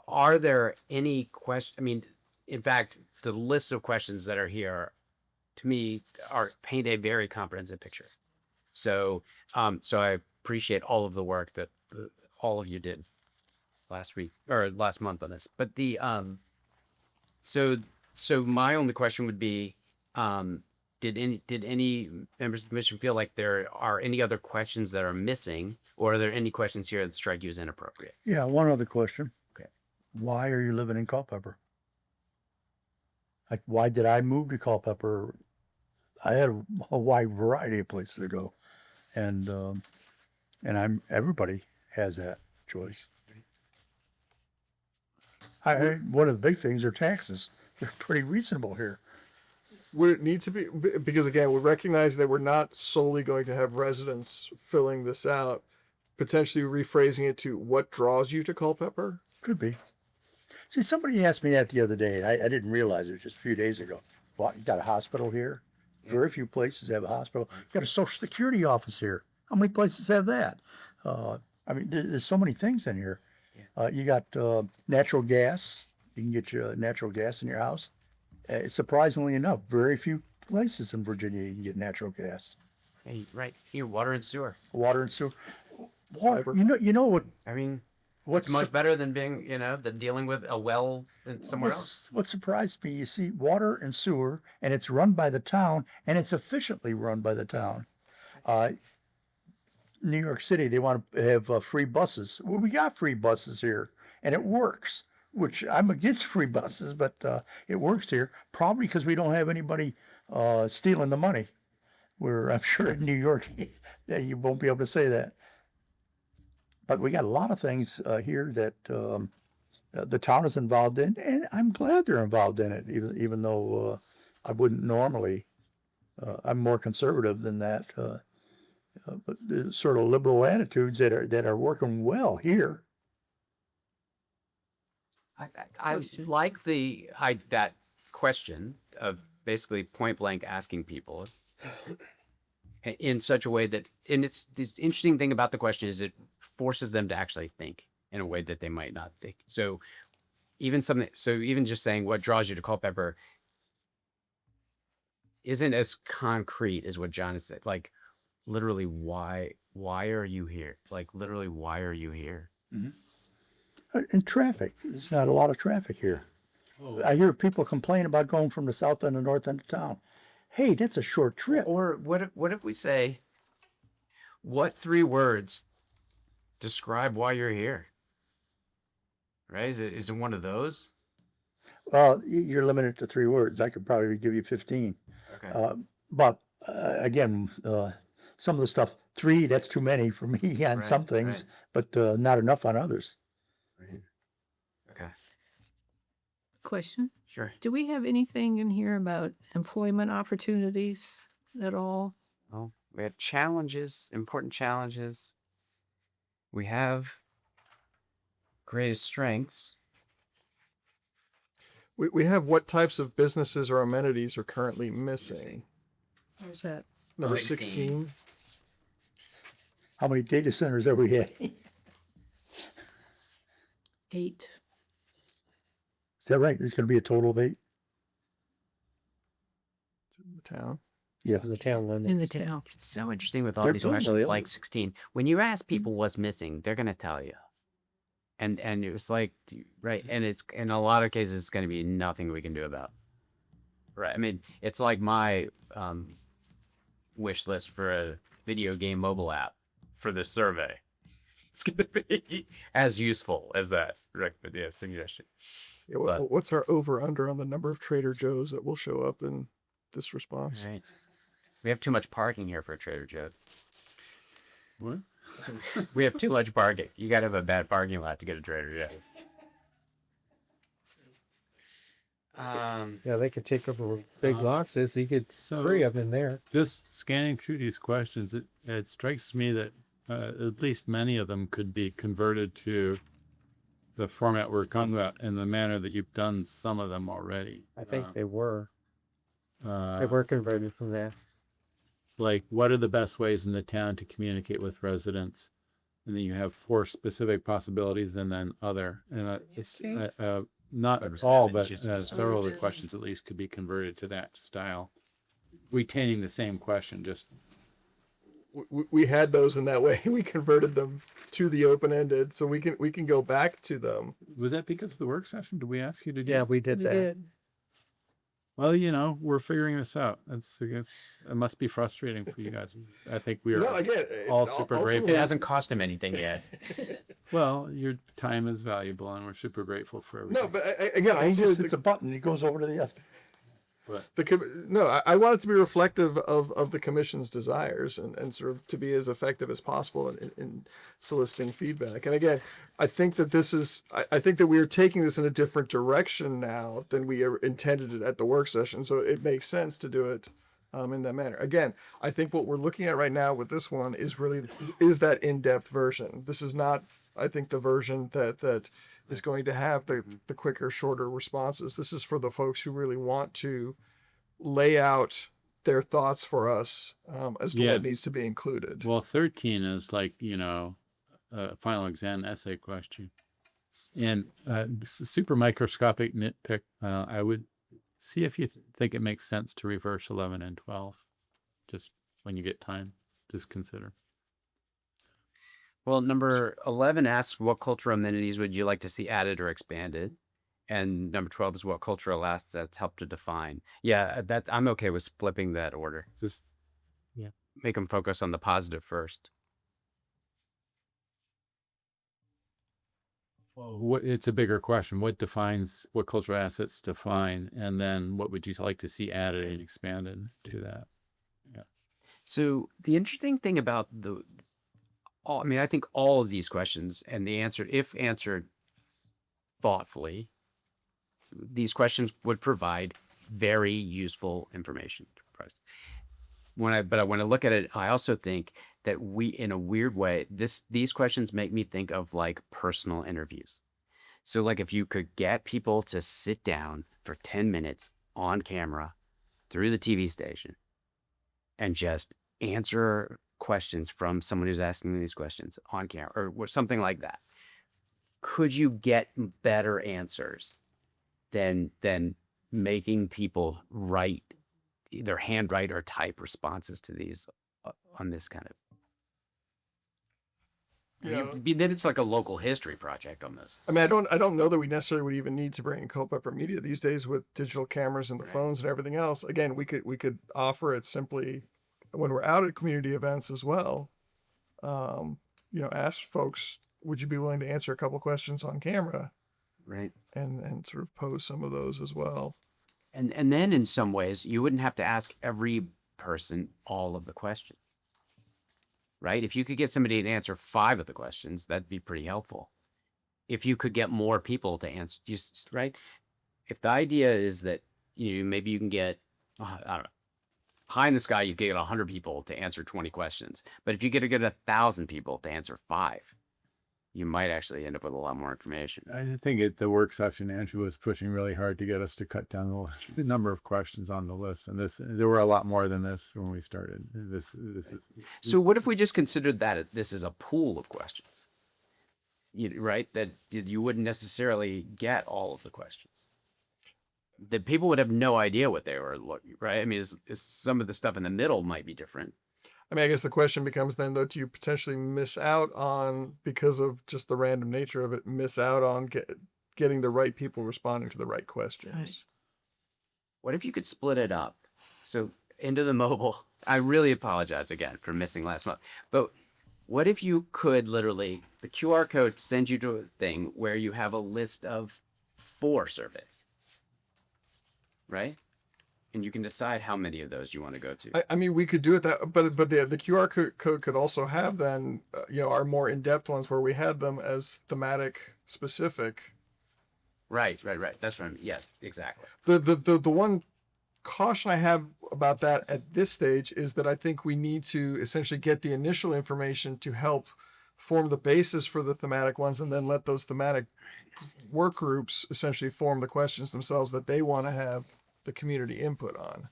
Are there any questions? I mean, in fact, the list of questions that are here, to me, paint a very comprehensive picture. So, so I appreciate all of the work that all of you did last week or last month on this. But so my only question would be, did any members of the commission feel like there are any other questions that are missing, or are there any questions here that strike you as inappropriate?
Yeah, one other question.
Okay.
Why are you living in Culpeper? Like, why did I move to Culpeper? I had a wide variety of places to go, and everybody has that choice. One of the big things are taxes. They're pretty reasonable here.
Would it need to be, because again, we recognize that we're not solely going to have residents filling this out, potentially rephrasing it to what draws you to Culpeper?
Could be. See, somebody asked me that the other day. I didn't realize it just a few days ago. Well, you got a hospital here? Very few places have a hospital. You got a social security office here. How many places have that? I mean, there's so many things in here. You got natural gas. You can get your natural gas in your house. Surprisingly enough, very few places in Virginia you can get natural gas.
Hey, right here, water and sewer.
Water and sewer. Water. You know what?
I mean,
What's
it's much better than being, than dealing with a well somewhere else.
What surprised me, you see, water and sewer, and it's run by the town, and it's efficiently run by the town. New York City, they want to have free buses. Well, we got free buses here, and it works. Which I'm against free buses, but it works here. Probably because we don't have anybody stealing the money. Where I'm sure in New York, yeah, you won't be able to say that. But we got a lot of things here that the town is involved in, and I'm glad they're involved in it, even though I wouldn't normally. I'm more conservative than that. But there's sort of liberal attitudes that are working well here.
I like that question of basically point blank asking people in such a way that, and it's the interesting thing about the question is it forces them to actually think in a way that they might not think. So even just saying what draws you to Culpeper isn't as concrete as what John has said. Like literally, why are you here? Like literally, why are you here?
Mm-hmm. And traffic. There's not a lot of traffic here. Oh. I hear people complain about going from the south end to north end of town. Hey, that's a short trip.
Or what if we say, what 3 words describe why you're here? Right? Is it one of those?
Well, you're limited to 3 words. I could probably give you 15.
Okay.
But again, some of the stuff, 3, that's too many for me on some things, but not enough on others.
Right. Okay.
Question.
Sure.
Do we have anything in here about employment opportunities at all?
Well, we have challenges, important challenges. We have greatest strengths.
We have what types of businesses or amenities are currently missing.
Where's that?
Number
16.
16.
How many data centers have we had?
8.
Is that right? There's going to be a total of 8?
In the town.
Yeah.
This is the town limit.
In the town.
It's so interesting with all
They're
these
doing
questions,
really
like 16. When you ask people what's missing, they're gonna tell you. And it was like, right, and it's in a lot of cases it's gonna be nothing we can do about. Right. I mean, it's like my wish list for a video game mobile app for this survey. It's gonna be as useful as that suggestion.
Yeah,
But-
what's our over under on the number of Trader Joe's that will show up in this response?
Right. We have too much parking here for a Trader Joe.
What?
We have too much parking. You gotta have a bad parking lot to get a Trader Joe's.
Yeah, they could take over big boxes. You could
so-
3 of them in there.
Just scanning through these questions, it strikes me that at least many of them could be converted to the format we're talking about in the manner that you've done some of them already.
I think they were. They
Uh,
were converted from that.
like, what are the best ways in the town to communicate with residents? And then you have 4 specific possibilities and then other. And it's not
But
all,
it's
but
just-
several of the questions at least could be converted to that style. Retaining the same question, just
We had those in that way. We converted them to the open ended, so we can go back to them.
was that because of the work session? Did we ask you to do?
Yeah, we did
We
that.
did.
Well, we're figuring this out. It must be frustrating for you guys. I think we are.
No, again,
all super grateful.
It hasn't cost him anything yet.
Well, your time is valuable, and we're super grateful for everything.
No, but again, I enjoy
It's a button. It goes over to the other.
I want it to be reflective of the commission's desires and sort of to be as effective as possible in soliciting feedback. And again, I think that I think that we are taking this in a different direction now than we ever intended it at the work session. So it makes sense to do it in that manner. Again, I think what we're looking at right now with this one is that in-depth version. This is not, I think, the version that is going to have the quicker, shorter responses. This is for the folks who really want to lay out their thoughts for us as to what needs to be included.
Well, 13 is like, a final exam essay question. And super microscopic nitpick, I would see if you think it makes sense to reverse 11 and 12. Just when you get time, just consider.
Well, number 11 asks what cultural amenities would you like to see added or expanded? And number 12 is what cultural assets help to define. Yeah, that I'm okay with flipping that order.
Just
Make them focus on the positive first.
well, what it's a bigger question. What cultural assets define, and then what would you like to see added and expanded to that?
So the interesting thing about I think all of these questions and the answer, if answered thoughtfully, these questions would provide very useful information for us. When I look at it, I also think that in a weird way, these questions make me think of like personal interviews. So like if you could get people to sit down for 10 minutes on camera through the TV station and just answer questions from someone who's asking these questions on camera or something like that, could you get better answers than making people either handwrite or type responses to these on this kind of then it's like a local history project almost.
I mean, I don't know that we necessarily would even need to bring in Culpeper Media these days with digital cameras and the phones and everything else. Again, we could offer it simply when we're out at community events as well. Ask folks, would you be willing to answer a couple questions on camera?
Right.
And sort of pose some of those as well.
And then in some ways you wouldn't have to ask every person all of the questions. Right? If you could get somebody to answer 5 of the questions, that'd be pretty helpful. If you could get more people to answer, right? If the idea is that maybe you can get, I don't know, high in the sky, you get 100 people to answer 20 questions. But if you get 1,000 people to answer 5, you might actually end up with a lot more information.
I think at the work session, Andrew was pushing really hard to get us to cut down the number of questions on the list, and there were a lot more than this when we started. This is.
So what if we just considered that this is a pool of questions, right? That you wouldn't necessarily get all of the questions. That people would have no idea what they were looking, right? I mean, is some of the stuff in the middle might be different.
I mean, I guess the question becomes then, though, do you potentially miss out on, because of just the random nature of it, getting the right people responding to the right questions?
Right.
What if you could split it up? So into the mobile, I really apologize again for missing last month, but what if you could literally, the QR code sends you to a thing where you have a list of 4 surveys, right? And you can decide how many of those you want to go to.
I mean, we could do it that, but the QR code could also have then, our more in-depth ones where we had them as thematic specific.
Right. That's what I mean. Yes, exactly.
The one caution I have about that at this stage is that I think we need to essentially get the initial information to help form the basis for the thematic ones, and then let those thematic work groups essentially form the questions themselves that they want to have the community input on.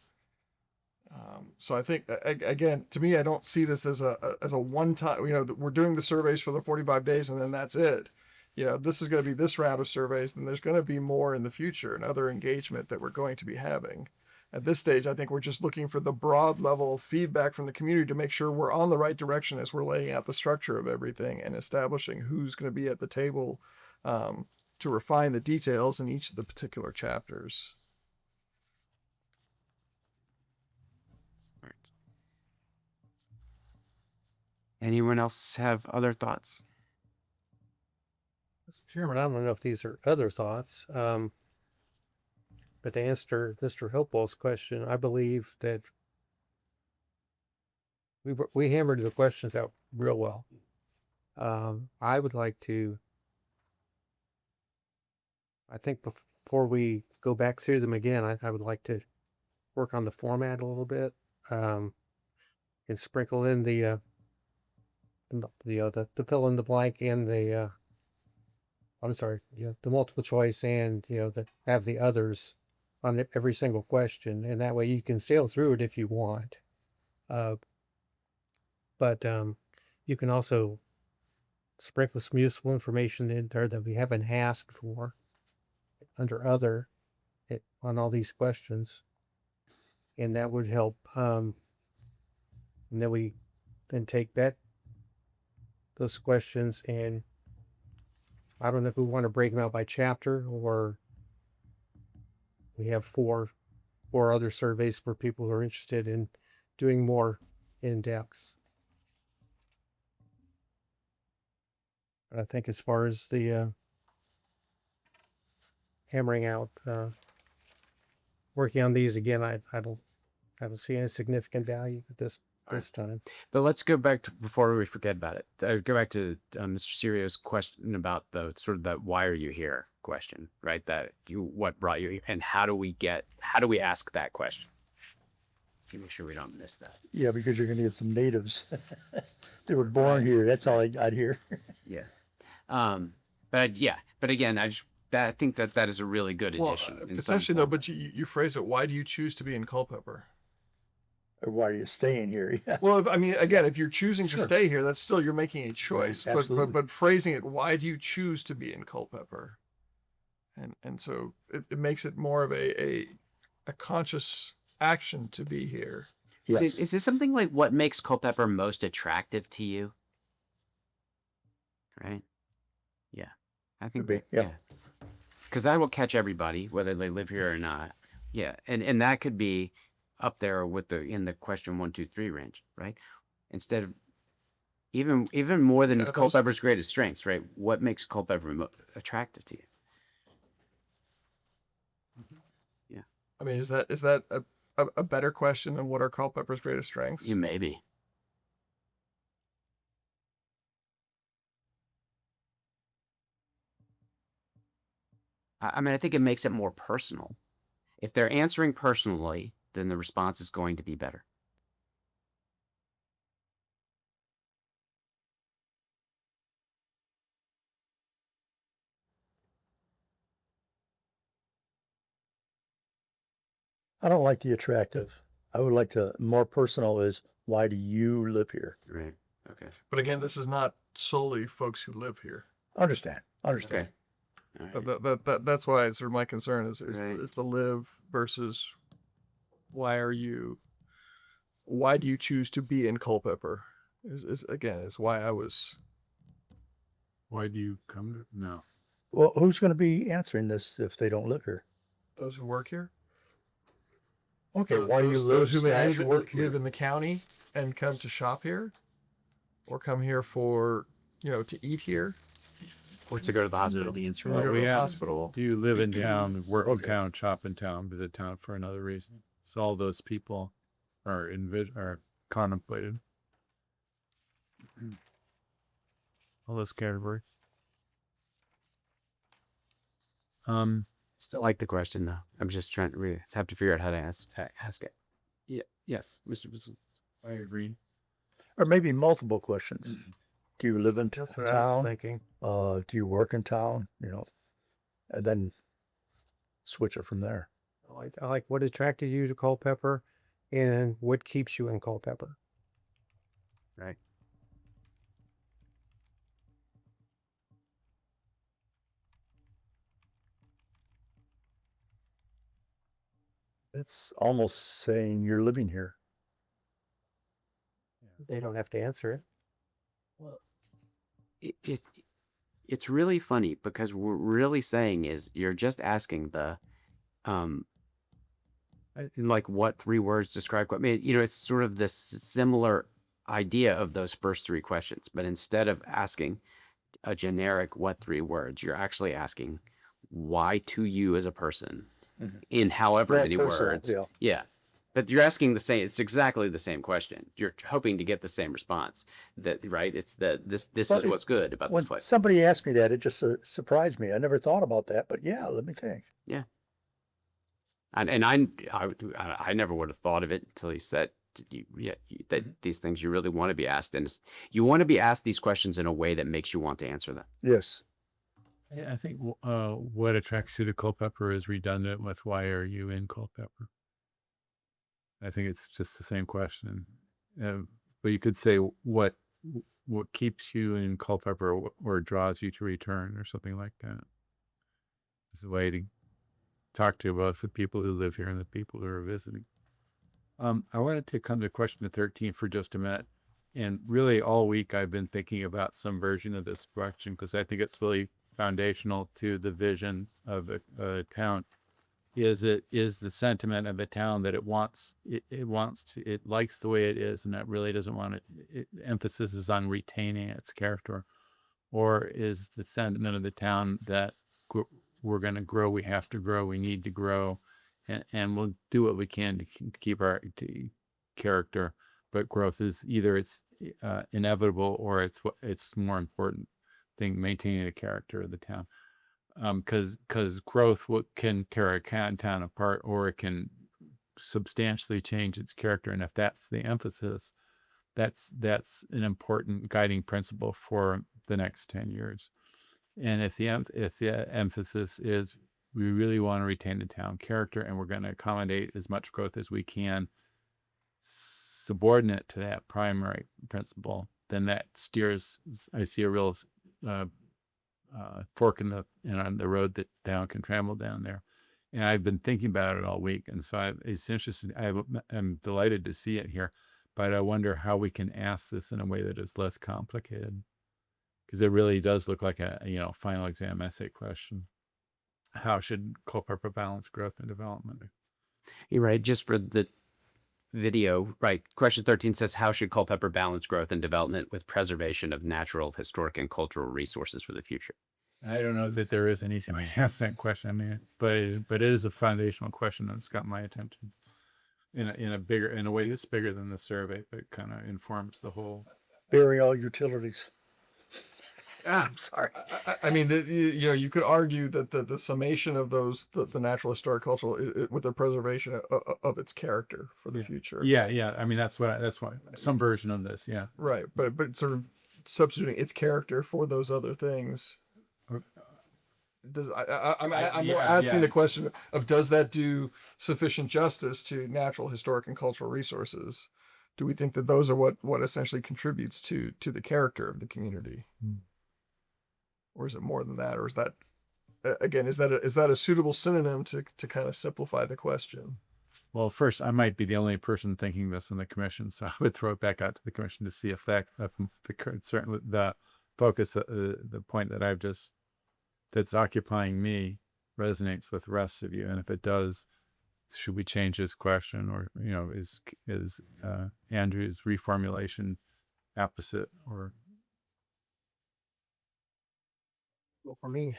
So I think, again, to me, I don't see this as a one time, we're doing the surveys for the 45 days and then that's it. This is going to be this round of surveys, and there's going to be more in the future and other engagement that we're going to be having. At this stage, I think we're just looking for the broad level of feedback from the community to make sure we're on the right direction as we're laying out the structure of everything and establishing who's going to be at the table to refine the details in each of the particular chapters.
Anyone else have other thoughts?
Mr. Chairman, I don't know if these are other thoughts, but to answer Mr. Hopewell's question, I believe that we hammered the questions out real well. I would like to, I think before we go back through them again, I would like to work on the format a little bit, and sprinkle in the fill in the blank and the multiple choice, and have the others on every single question, and that way you can sail through it if you want. But you can also sprinkle some useful information in there that we haven't asked for under other on all these questions, and that would help and then we then take those questions, and I don't know if we want to break them out by chapter, or we have four other surveys for people who are interested in doing more in depth. But I think as far as the hammering out, working on these again, I don't see any significant value at this time.
But let's go back to, before we forget about it, go back to Mr. Serio's question about the sort of that "why are you here" question, right? What brought you here, and how do we ask that question? Make sure we don't miss that.
Yeah, because you're going to get some natives. They were born here. That's all I'd hear.
Yeah. But again, I think that is a really good addition. in some
Essentially, though,
form.
but you phrase it, why do you choose to be in Culpeper?
Or why are you staying here? Yeah.
Well, I mean, again, if you're choosing to
Sure.
stay here, that's still, you're making a choice. But
Absolutely.
phrasing it, why do you choose to be in Culpeper? And so it makes it more of a conscious action to be here.
Yes.
Is this something like what makes Culpeper most attractive to you? Right? Yeah. I think
Could be, yeah.
Because that will catch everybody, whether they live here or not. Yeah. And that could be up there with in the question 1, 2, 3 range, right? Instead of even more than
Yeah, those-
Culpeper's greatest strengths, right? What makes Culpeper attractive to you?
I mean, is that a better question than what are Culpeper's greatest strengths?
You maybe. I mean, I think it makes it more personal. If they're answering personally, then the response is going to be better.
I don't like the attractive. I would like to, more personal is, why do you live here?
Right. Okay.
But again, this is not solely folks who live here.
Understand.
Okay. All right.
That's why it's sort of my concern is
Right.
is the live versus why do you choose to be in Culpeper? Is why I was.
Why do you come to? No.
Well, who's going to be answering this if they don't live here?
Those who work here.
Okay, why do you live?
Those who may
slash work here?
live in the county and come to shop here, or come here for to eat here,
Or to go to the hospital.
or go to
Well,
the
yeah.
hospital.
Do you live in town, work in
Okay.
town, shop in town, visit town for another reason? So all those people are contemplated. All those categories.
Still like the question though. I'm just trying to really have to figure out how to ask it. Yeah. Yes, Mr. Bissell.
I agree.
Or maybe multiple questions. Do you live in
That's what I was
town?
thinking.
Do you work in town? And then switch it from there.
I like what attracted you to Culpeper, and what keeps you in Culpeper.
Right.
It's almost saying you're living here.
They don't have to answer it.
It's really funny because what we're really saying is you're just asking like what 3 words describe what. I mean, it's sort of this similar idea of those first 3 questions, but instead of asking a generic what 3 words, you're actually asking why to you as a person in however
Very
many
personal,
words.
yeah.
Yeah. But you're asking the same. It's exactly the same question. You're hoping to get the same response. Right? It's this
Well,
is what's good about
When
this place.
somebody asked me that, it just surprised me. I never thought about that, but yeah, let me think.
And I never would have thought of it until you said that these things you really want to be asked, and you want to be asked these questions in a way that makes you want to answer them.
Yes.
I think what attracts you to Culpeper is redundant with why are you in Culpeper? I think it's just the same question. But you could say what keeps you in Culpeper or draws you to return or something like that. It's a way to talk to both the people who live here and the people who are visiting. I wanted to come to question 13 for just a minute. And really all week I've been thinking about some version of this question because I think it's really foundational to the vision of a town. Is the sentiment of a town that it likes the way it is and it really doesn't want it, emphasis is on retaining its character, or is the sentiment of the town that we're going to grow, we have to grow, we need to grow, and we'll do what we can to keep our character, but growth is either it's inevitable or it's more important thing, maintaining the character of the town. Because growth can tear a town apart, or it can substantially change its character. And if that's the emphasis, that's an important guiding principle for the next 10 years. And if the emphasis is we really want to retain the town character and we're going to accommodate as much growth as we can, subordinate to that primary principle, then that steers. I see a real fork in the road that town can travel down there. And I've been thinking about it all week. And so it's interesting. I'm delighted to see it here, but I wonder how we can ask this in a way that is less complicated. Because it really does look like a final exam essay question. How should Culpeper balance growth and development?
You're right. Just for the video, right. Question 13 says, how should Culpeper balance growth and development with preservation of natural, historic, and cultural resources for the future?
I don't know that there is an easy way to ask that question. I mean, but it is a foundational question that's got my attention in a way that's bigger than the survey, but kind of informs the whole.
Bury all utilities.
I'm sorry. I mean, you could argue that the summation of those, the natural, historic, cultural, with the preservation of its character for the future.
Yeah. I mean, that's what some version of this. Yeah.
Right. But sort of substituting its character for those other things. I'm more asking the question of, does that do sufficient justice to natural, historic, and cultural resources? Do we think that those are what essentially contributes to the character of the community? Or is it more than that? Or is that, again, is that a suitable synonym to kind of simplify the question?
Well, first, I might be the only person thinking this in the commission, so I would throw it back out to the commission to see if certainly the focus, the point that that's occupying me resonates with the rest of you. And if it does, should we change this question, or is Andrew's reformulation apposite or?
Well, for me,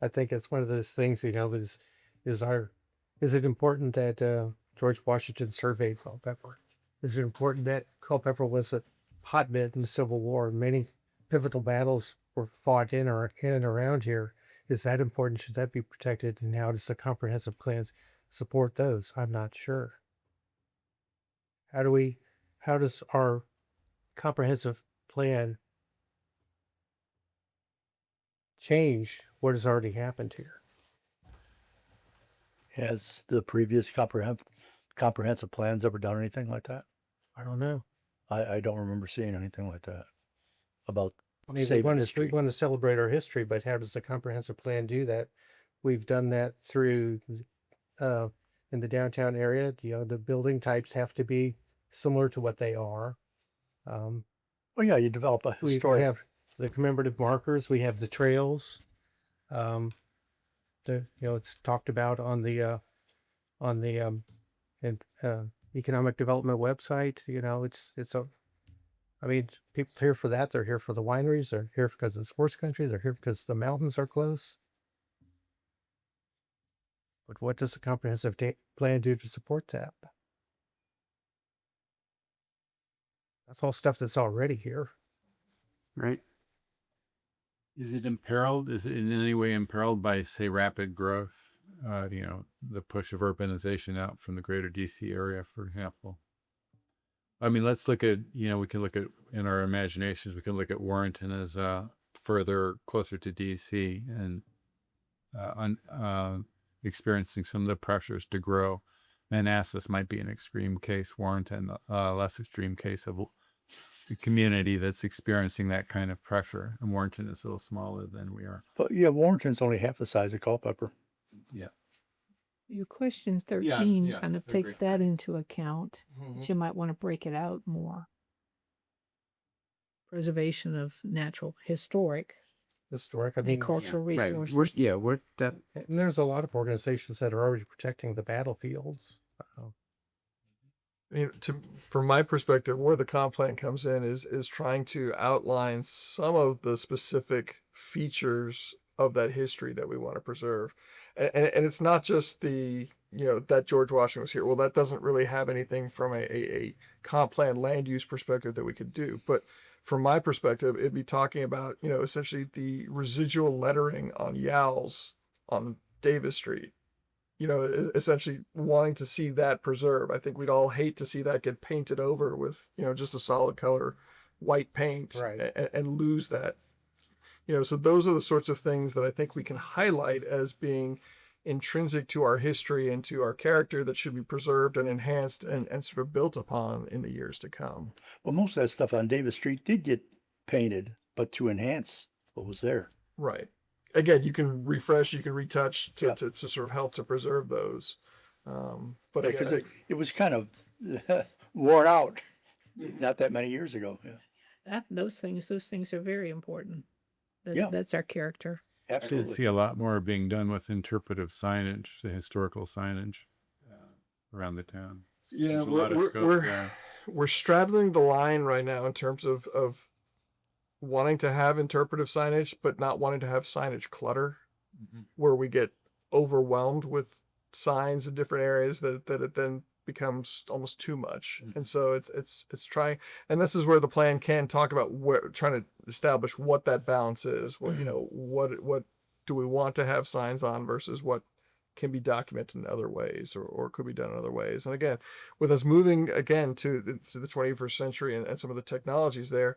I think it's one of those things, is it important that George Washington surveyed Culpeper? Is it important that Culpeper was a hotbed in the Civil War? Many pivotal battles were fought in and around here. Is that important? Should that be protected? And how does the comprehensive plans support those? I'm not sure. How does our comprehensive plan change what has already happened here?
Has the previous comprehensive plans ever done anything like that?
I don't know.
I don't remember seeing anything like that about
I mean,
saving
we
history.
want to celebrate our history, but how does the comprehensive plan do that? We've done that through, in the downtown area, the building types have to be similar to what they are.
Well, yeah, you develop a
We
historic.
have the commemorative markers. We have the trails. It's talked about on the economic development website. I mean, people here for that. They're here for the wineries. They're here because it's horse country. They're here because the mountains are close. But what does the comprehensive plan do to support that? That's all stuff that's already here.
Right.
Is it imperiled? Is it in any way imperiled by, say, rapid growth? The push of urbanization out from the greater DC area, for example. I mean, let's look at, we can look at, in our imaginations, we can look at Warrenton as further closer to DC and experiencing some of the pressures to grow. Manassas might be an extreme case, Warrenton, less extreme case of a community that's experiencing that kind of pressure. And Warrenton is a little smaller than we are.
But yeah, Warrenton's only half the size of Culpeper.
Yeah.
Your question 13
yeah,
kind of
they're
takes
great.
that into account. But you might want to break it out more. Preservation of natural, historic,
Historic. I
and
mean,
cultural
Right.
resources.
We're that.
and there's a lot of organizations that are already protecting the battlefields.
I mean, from my perspective, where the comp plan comes in is trying to outline some of the specific features of that history that we want to preserve, and it's not just the that George Washington was here. Well, that doesn't really have anything from a comp plan land use perspective that we could do, but from my perspective, it'd be talking about essentially the residual lettering on Yowls on Davis Street, essentially wanting to see that preserve. I think we'd all hate to see that get painted over with, just a solid color white paint,
Right.
and lose that. So those are the sorts of things that I think we can highlight as being intrinsic to our history and to our character that should be preserved and enhanced and sort of built upon in the years to come.
Well, most of that stuff on Davis Street did get painted, but to enhance what was there.
Right. Again, you can refresh, you can retouch to,
Yeah.
to sort of help to preserve those. But
Because
again,
it was kind of worn out not that many years ago. Yeah,
Those things are very important.
Yeah.
That's our character.
I could
absolutely.
see a lot more being done with interpretive signage, the historical signage around the town.
yeah,
There's a lot of scope
we're
there.
we're straddling the line right now in terms of wanting to have interpretive signage, but not wanting to have signage clutter, where we get overwhelmed with signs in different areas that it then becomes almost too much. And so it's trying, and this is where the plan can talk about trying to establish what that balance is. What what do we want to have signs on versus what can be documented in other ways or could be done in other ways. And again, with us moving again to the 21st century and some of the technologies there,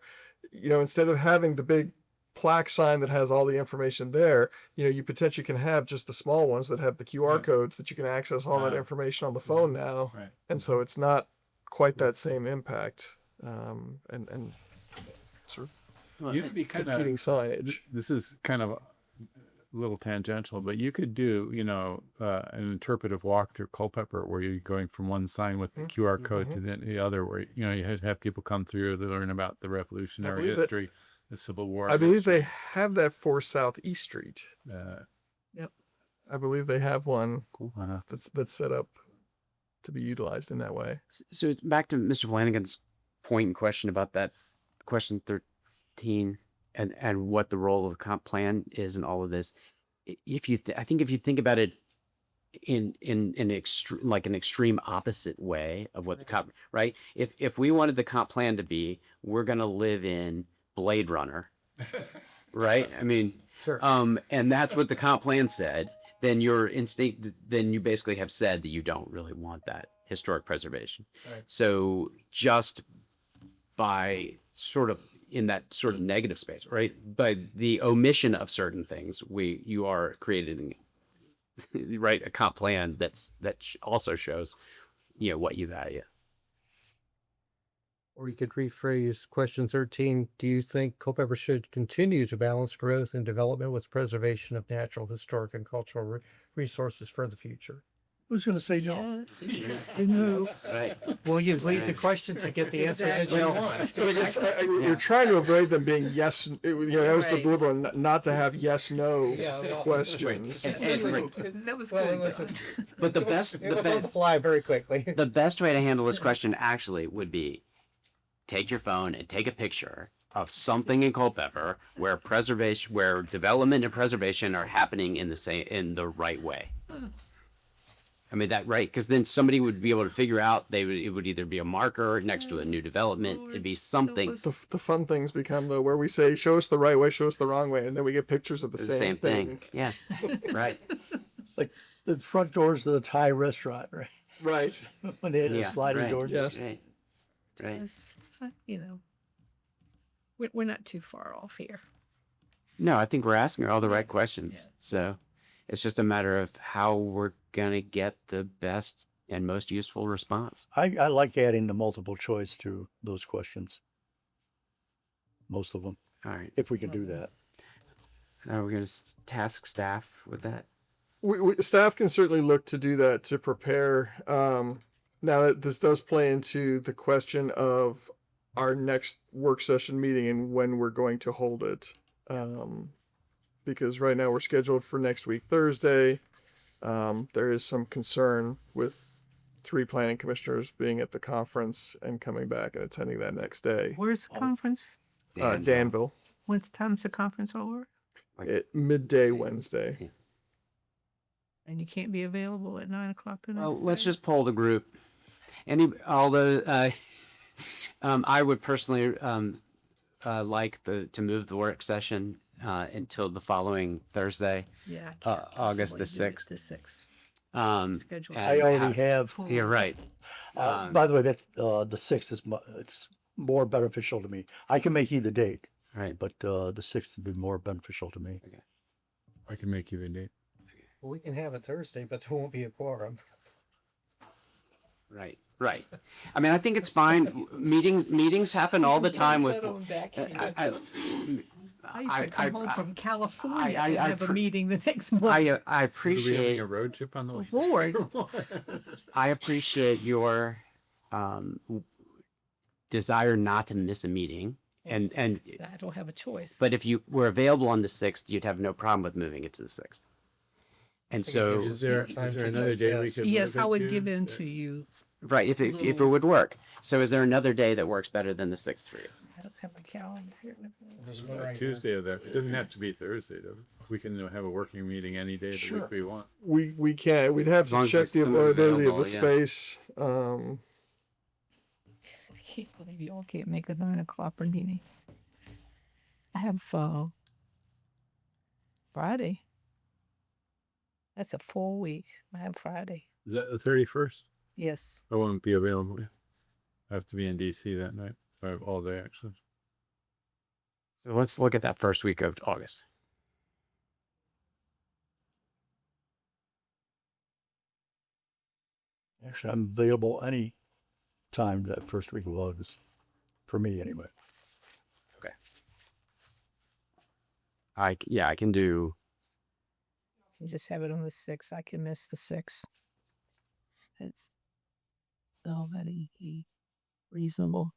instead of having the big plaque sign that has all the information there, you potentially can have just the small ones that have the QR codes that you can access all that information on the phone now.
Right.
And so it's not quite that same impact. And sort of
You could be kind
competing
of,
signage.
this is kind of a little tangential, but you could do, an interpretive walk through Culpeper where you're going from one sign with the QR code to the other, where, you have people come through to learn about the Revolutionary
believe that-
history, the Civil War.
I believe
history.
they have that for Southeast Street. I believe they have one that's set up to be utilized in that way.
So it's back to Mr. Flanagan's point and question about that question 13 and what the role of the comp plan is in all of this. I think if you think about it in an extreme opposite way of what the comp, right? If we wanted the comp plan to be, we're going to live in Blade Runner, right? I mean,
Sure.
and that's what the comp plan said. Then your instinct, then you basically have said that you don't really want that historic preservation.
Right.
So just by sort of in that sort of negative space, right? By the omission of certain things, you are creating, right, a comp plan that also shows, what you value.
Or you could rephrase question 13. Do you think Culpeper should continue to balance growth and development with preservation of natural, historic, and cultural resources for the future?
Who's going to say no?
Yes. No.
Right.
Well, you lead the question to get the answer that you want.
You're trying to avoid them being yes. That was the
Right.
deliberate one, not to have yes no
Yeah, well,
questions.
That was good.
listen,
But the best,
it was on the fly very quickly.
the best way to handle this question actually would be take your phone and take a picture of something in Culpeper where development and preservation are happening in the right way. I mean that right, because then somebody would be able to figure out it would either be a marker next to a new development. It'd be something.
The fun things become though where we say show us the right way, show us the wrong way, and then we get pictures of the
The same thing. Yeah. Right.
Like the front doors of the Thai restaurant, right?
Right.
When they had the
Yeah,
sliding
right.
doors.
Yes.
Right. Right.
Yes. We're not too far off here.
No, I think we're asking all the right questions. So it's just a matter of how we're gonna get the best and most useful response.
I like adding the multiple choice to those questions. Most of them,
All right.
if we can do that.
Now we're gonna task staff with that.
Staff can certainly look to do that to prepare. Now that this does play into the question of our next work session meeting and when we're going to hold it. Because right now we're scheduled for next week, Thursday. There is some concern with 3 planning commissioners being at the conference and coming back and attending that next day.
Where's the conference?
Danville,
When's time's the conference over?
at midday Wednesday.
And you can't be available at 9 o'clock the next
Well, let's
day?
just poll the group. Although I would personally like to move the work session until the following Thursday.
Yeah. I can't
August the
possibly do it
6th.
The 6th.
and
Schedule.
I already have.
You're right.
By the way, that's the 6th is it's more beneficial to me. I can make either date,
Right.
but the 6th would be more beneficial to me.
I can make you a date.
Well, we can have it Thursday, but there won't be a quorum.
Right. Right. I mean, I think it's fine. Meetings happen all the time with.
I used to come home from California
I
and have a
pre-
meeting the next morning.
I
Are we having
appreciate
a road trip on the way?
Lord,
I appreciate your desire not to miss a meeting, and
I don't have a choice.
but if you were available on the 6th, you'd have no problem with moving it to the 6th. And so,
Is there another day we could?
Yes,
move
I
it
would
to?
give in to you.
right, if it would work. So, is there another day that works better than the 6th for you?
I don't have my calendar here.
There's one right
Tuesday of that. It doesn't have to be Thursday, though. We can have a working meeting any day of the week we want.
We can't. We'd have
As long
to
as
check
there's
the
some
availability of the
available, yeah.
space.
I can't believe you all can't make a 9 o'clock meeting. I have Friday. That's a full week. I have Friday.
Is that the 31st?
Yes.
I won't be available. I have to be in DC that night. I have all day, actually.
So, let's look at that first week of August.
Actually, I'm available any time that first week of August, for me anyway.
I can do.
You just have it on the 6th. I can miss the 6th. It's already reasonable.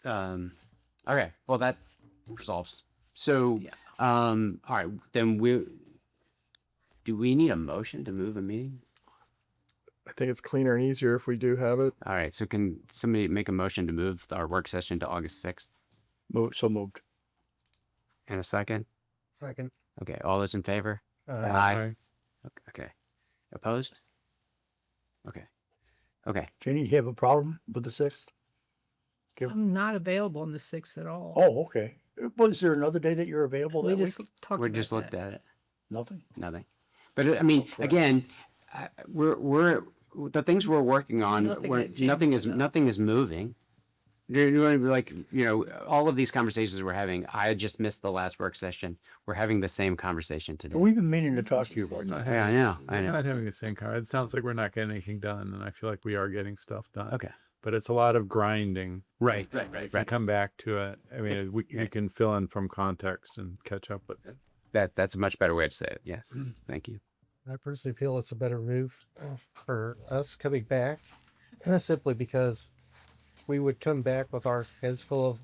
Okay. Well, that resolves. So, all right. Then do we need a motion to move a meeting?
I think it's cleaner and easier if we do have it.
All right. So, can somebody make a motion to move our work session to August 6th?
So moved.
In a second.
second.
Okay. All those in favor?
Uh,
Aye. Okay. Opposed? Okay. Okay.
Jenny, you have a problem with the 6th?
I'm not available on the 6th at all.
Oh, okay. Well, is there another day that you're available
we
that
just
week?
talked
We
about
just looked
that.
at it.
Nothing?
Nothing. But I mean, again, we're the things we're working on.
Nothing
We're,
that jams
nothing is
it up.
nothing is moving. You're going to be like, all of these conversations we're having. I just missed the last work session. We're having the same conversation today.
We've been meaning to talk to you about that.
Yeah, I know.
We're not having the same conversation. It sounds like we're not getting anything done, and I feel like we are getting stuff done.
Okay.
But it's a lot of grinding.
Right.
If we come back to it, I mean, we can fill in from context and catch up with it.
That's a much better way to say it. Yes. Thank you.
I personally feel it's a better move for us coming back, and that's simply because we would come back with our heads full of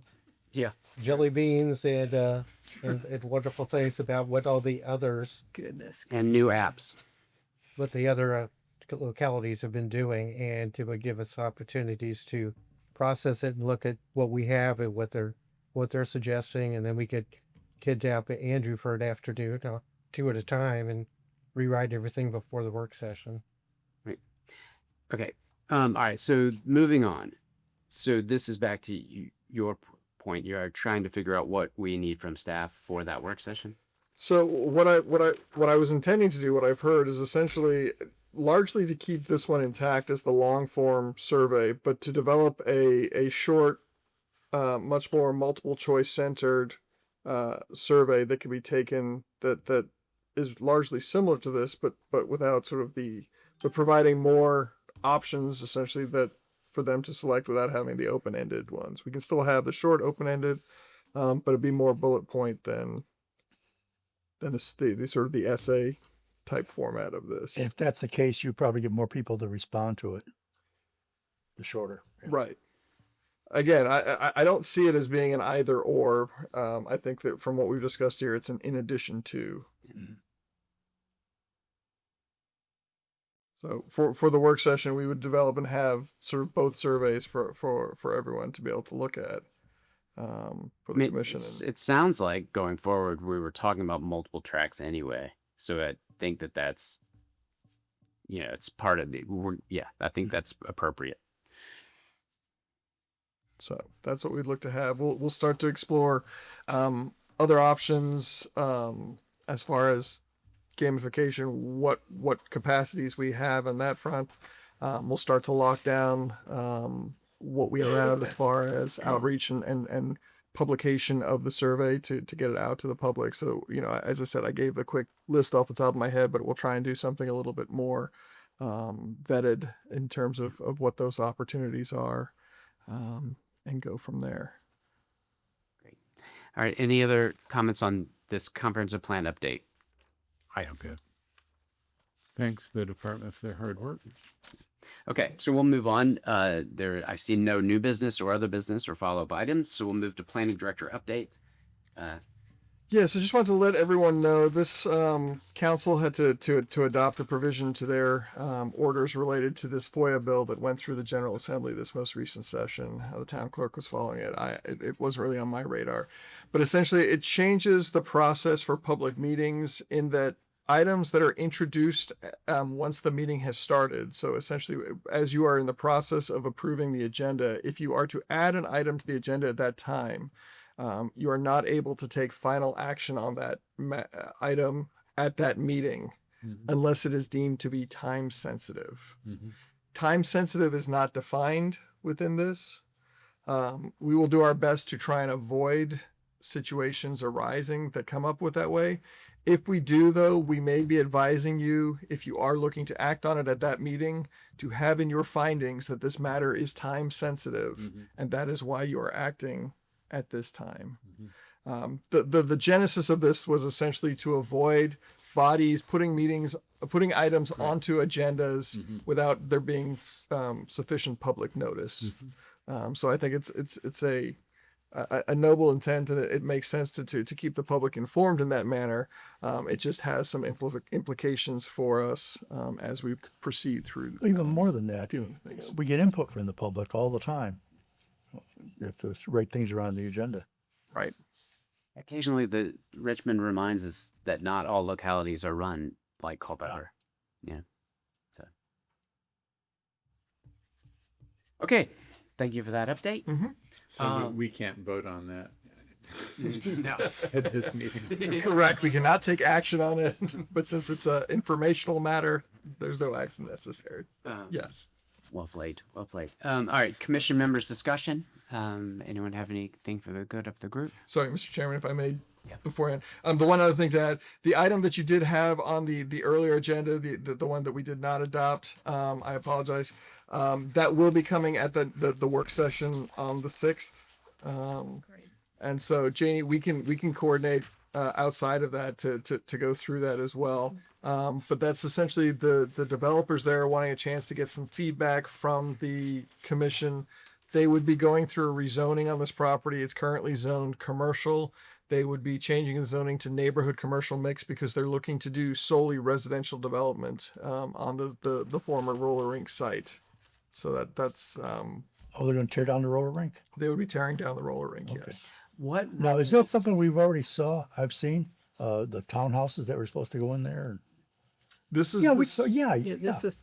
Yeah.
jelly beans and wonderful things about what all the others,
Goodness.
And new apps.
what the other localities have been doing, and it would give us opportunities to process it and look at what we have and what they're suggesting, and then we could kidnap Andrew for an afternoon, 2 at a time, and rewrite everything before the work session.
Okay. All right. So moving on. So this is back to your point. You are trying to figure out what we need from staff for that work session.
So what I was intending to do, what I've heard, is essentially largely to keep this one intact as the long form survey, but to develop a short, much more multiple choice centered survey that can be taken that is largely similar to this, but without sort of but providing more options essentially that for them to select without having the open-ended ones. We can still have the short open-ended, but it'd be more bullet point than the sort of the essay type format of this.
If that's the case, you probably get more people to respond to it. The shorter.
Right. Again, I don't see it as being an either or. I think that from what we've discussed here, it's an in addition to. So for the work session, we would develop and have sort of both surveys for everyone to be able to look at. For the commission.
It sounds like going forward, we were talking about multiple tracks anyway. So I think that's, it's part of I think that's appropriate.
So that's what we'd look to have. We'll start to explore other options as far as gamification, what capacities we have on that front. We'll start to lock down what we have as far as outreach and publication of the survey to get it out to the public. So, as I said, I gave a quick list off the top of my head, but we'll try and do something a little bit more vetted in terms of what those opportunities are and go from there.
Great. All right. Any other comments on this comprehensive plan update?
I am good. Thanks the department for their hard work.
Okay, so we'll move on. I see no new business or other business or follow-up items, so we'll move to planning director update.
Yeah, so just wanted to let everyone know this council had to adopt a provision to their orders related to this FOIA bill that went through the General Assembly this most recent session. The town clerk was following it. It wasn't really on my radar, but essentially it changes the process for public meetings in that items that are introduced once the meeting has started. So essentially, as you are in the process of approving the agenda, if you are to add an item to the agenda at that time, you are not able to take final action on that item at that meeting unless it is deemed to be time sensitive. Time sensitive is not defined within this. We will do our best to try and avoid situations arising that come up with that way. If we do, though, we may be advising you, if you are looking to act on it at that meeting, to have in your findings that this matter is time sensitive, and that is why you are acting at this time. The genesis of this was essentially to avoid bodies putting items onto agendas without there being sufficient public notice. So I think it's a noble intent, and it makes sense to keep the public informed in that manner. It just has some implications for us as we proceed through.
Even more than that, we get input from the public all the time if the right things are on the agenda.
Right.
Occasionally, the Richmond reminds us that not all localities are run like Culpeper. Yeah. So. Okay. Thank you for that update.
So we can't vote on that
No.
at this meeting.
Correct. We cannot take action on it, but since it's an informational matter, there's no action necessary. Yes.
Well played. Well played. All right. Commission members discussion. Anyone have anything for the good of the group?
Sorry, Mr. Chairman, if I may, beforehand. The one other thing to add, the item that you did have on the earlier agenda, the one that we did not adopt, I apologize. That will be coming at the work session on the 6th. And so, Janie, we can coordinate outside of that to go through that as well. But that's essentially the developers there wanting a chance to get some feedback from the commission. They would be going through a rezoning on this property. It's currently zoned commercial. They would be changing the zoning to neighborhood commercial mix because they're looking to do solely residential development on the former roller rink site. So that's
Oh, they're going to tear down the roller rink?
they would be tearing down the roller rink.
Okay.
Yes.
What?
Now, is that something we've already I've seen the townhouses that were supposed to go in there?
This is
Yeah, we
this-
saw, yeah.
This is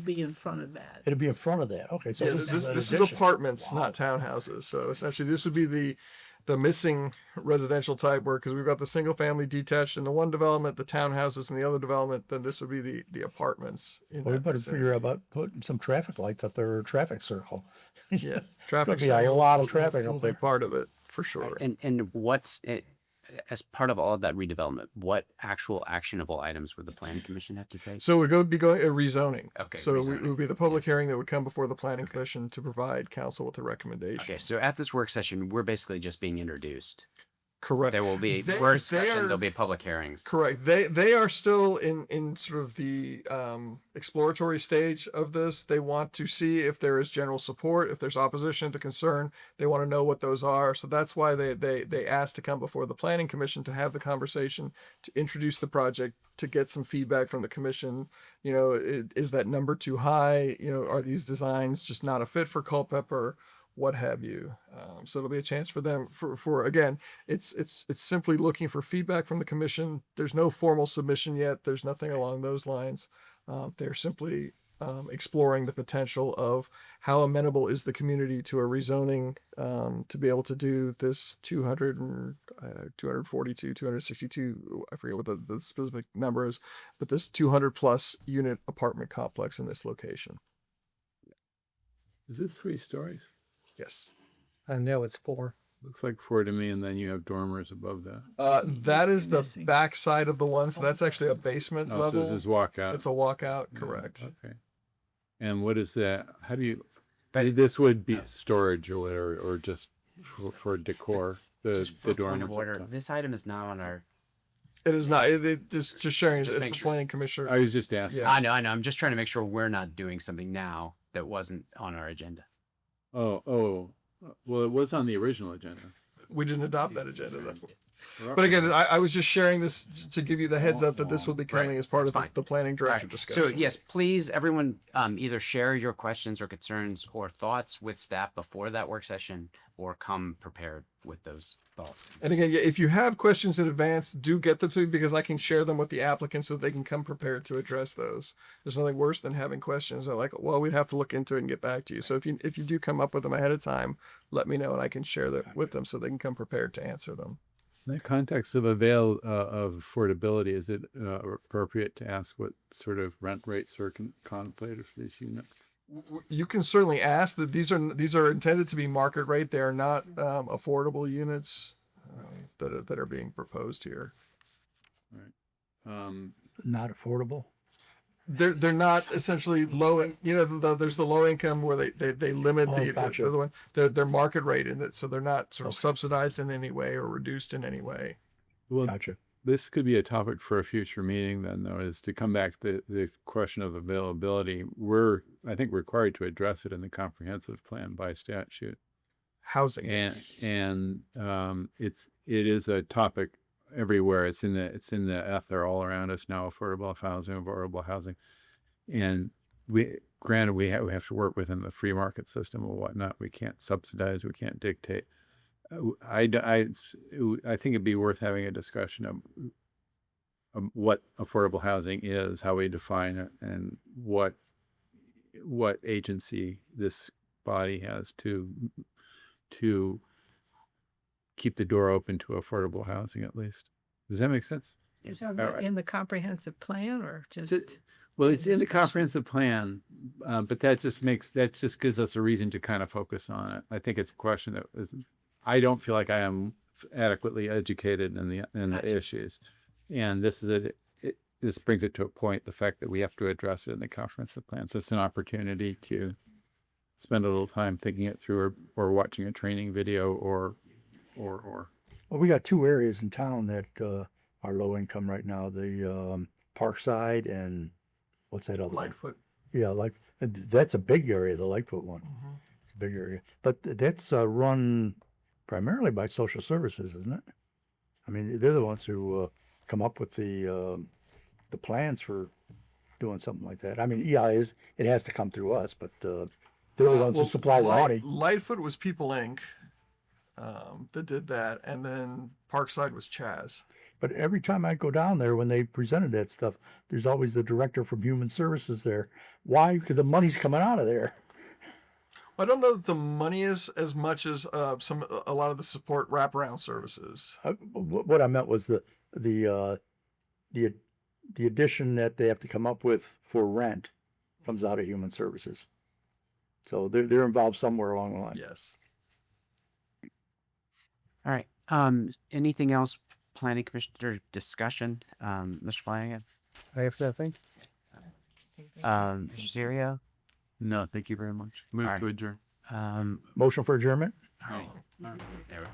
be in front of that.
It'll be in front of that. Okay, so
Yeah,
this
this
an
is
addition.
apartments,
Wow.
not townhouses. So essentially, this would be the missing residential type work because we've got the single family detached in the one development, the townhouses in the other development. Then this would be the apartments. In
Well, we
that
better
vicinity.
figure out about putting some traffic lights up there or a traffic circle.
Yeah, traffic.
Could be a lot of traffic
will
up
be
there.
part of it for sure.
And what's it, as part of all of that redevelopment? What actual actionable items would the planning commission have to take?
So it would be going a rezoning.
Okay,
So
rezoning.
it would be the public hearing that would come before the planning commission to provide council with a recommendation.
Okay, so at this work session, we're basically just being introduced.
Correct.
There will be
They-
more
they
discussion.
are-
There'll be public hearings.
Correct. They are still in sort of the exploratory stage of this. They want to see if there is general support, if there's opposition to concern. They want to know what those are. So that's why they asked to come before the Planning Commission to have the conversation, to introduce the project, to get some feedback from the commission. You know, is that number too high? You know, are these designs just not a fit for Culpeper? What have you? So it'll be a chance for them for again, it's simply looking for feedback from the commission. There's no formal submission yet. There's nothing along those lines. They're simply exploring the potential of how amenable is the community to a rezoning, to be able to do this 242, 262, I forget what the specific number is, but this 200 plus unit apartment complex in this location.
Is this 3 stories?
Yes.
I know it's 4.
Looks like 4 to me, and then you have dormers above that.
That is the
Missing.
back side of the one, so that's actually a basement
Oh, so
level.
this is walkout.
It's a walkout,
Yeah,
correct.
Okay. And what is that? How do you? This would be storage or whatever, or just for decor.
Just for
The
point of
dormers.
order, this item is not on our.
It is not. It just sharing.
Just
It's
make
the
sure.
planning commissioner.
I was just asking.
Yeah.
I know. I'm just trying to make sure we're not doing something now that wasn't on our agenda.
Oh. Well, it was on the original agenda.
We didn't adopt that agenda then. But again, I was just sharing this to give you the heads up that this will be coming as part of
That's fine.
the planning director
Right.
discussion.
So yes, please, everyone, either share your questions or concerns or thoughts with staff before that work session, or come prepared with those thoughts.
And again, yeah, if you have questions in advance, do get them to me, because I can share them with the applicant so they can come prepared to address those. There's nothing worse than having questions. They're like, well, we'd have to look into it and get back to you. So if you do come up with them ahead of time, let me know and I can share that with them so they can come prepared to answer them.
In the context of of affordability, is it appropriate to ask what sort of rent rates are contemplated for these units?
You can certainly ask that. These are intended to be market rate. They are not affordable units that are being proposed here.
Not affordable.
They're not essentially low. There's the low income where they limit the
Gotcha.
other one. They're market rate in it, so they're not sort of subsidized in any way or reduced in any way.
Well,
Gotcha.
this could be a topic for a future meeting then, though, is to come back to the question of availability. We're, I think, required to address it in the comprehensive plan by statute.
Housing.
And it is a topic everywhere. It's in the ether all around us now. Affordable housing, and we have to work within the free market system or whatnot. We can't subsidize. We can't dictate. I think it'd be worth having a discussion of what affordable housing is, how we define it, and what agency this body has to keep the door open to affordable housing, at least. Does that make sense?
You're talking about in the comprehensive plan or just?
Well, it's in the comprehensive plan, but that just gives us a reason to kind of focus on it. I think it's a question that I don't feel like I am adequately educated in the issues, and this brings it to a point, the fact that we have to address it in the comprehensive plan. So it's an opportunity to spend a little time thinking it through, or watching a training video, or.
Well, we got 2 areas in town that are low income right now. The Parkside and what's that other one?
Lightfoot.
Yeah, that's a big area, the Lightfoot one. It's a big area. But that's run primarily by social services, isn't it? I mean, they're the ones who come up with the plans for doing something like that. I mean, yeah, it has to come through us, but they're the ones who supply the money.
Lightfoot was People Inc. That did that, and then Parkside was Chaz.
But every time I go down there, when they presented that stuff, there's always the director from Human Services there. Why? Because the money's coming out of there.
I don't know that the money is as much as a lot of the support wraparound services.
What I meant was the addition that they have to come up with for rent comes out of Human Services. So they're involved somewhere along the line.
Yes.
All right. Anything else, planning commissioner discussion? Mr. Flanagan?
I have nothing.
Mr. Serio?
No, thank you very much. Move
All right.
to adjourn.
Motion for adjournment?
There we go.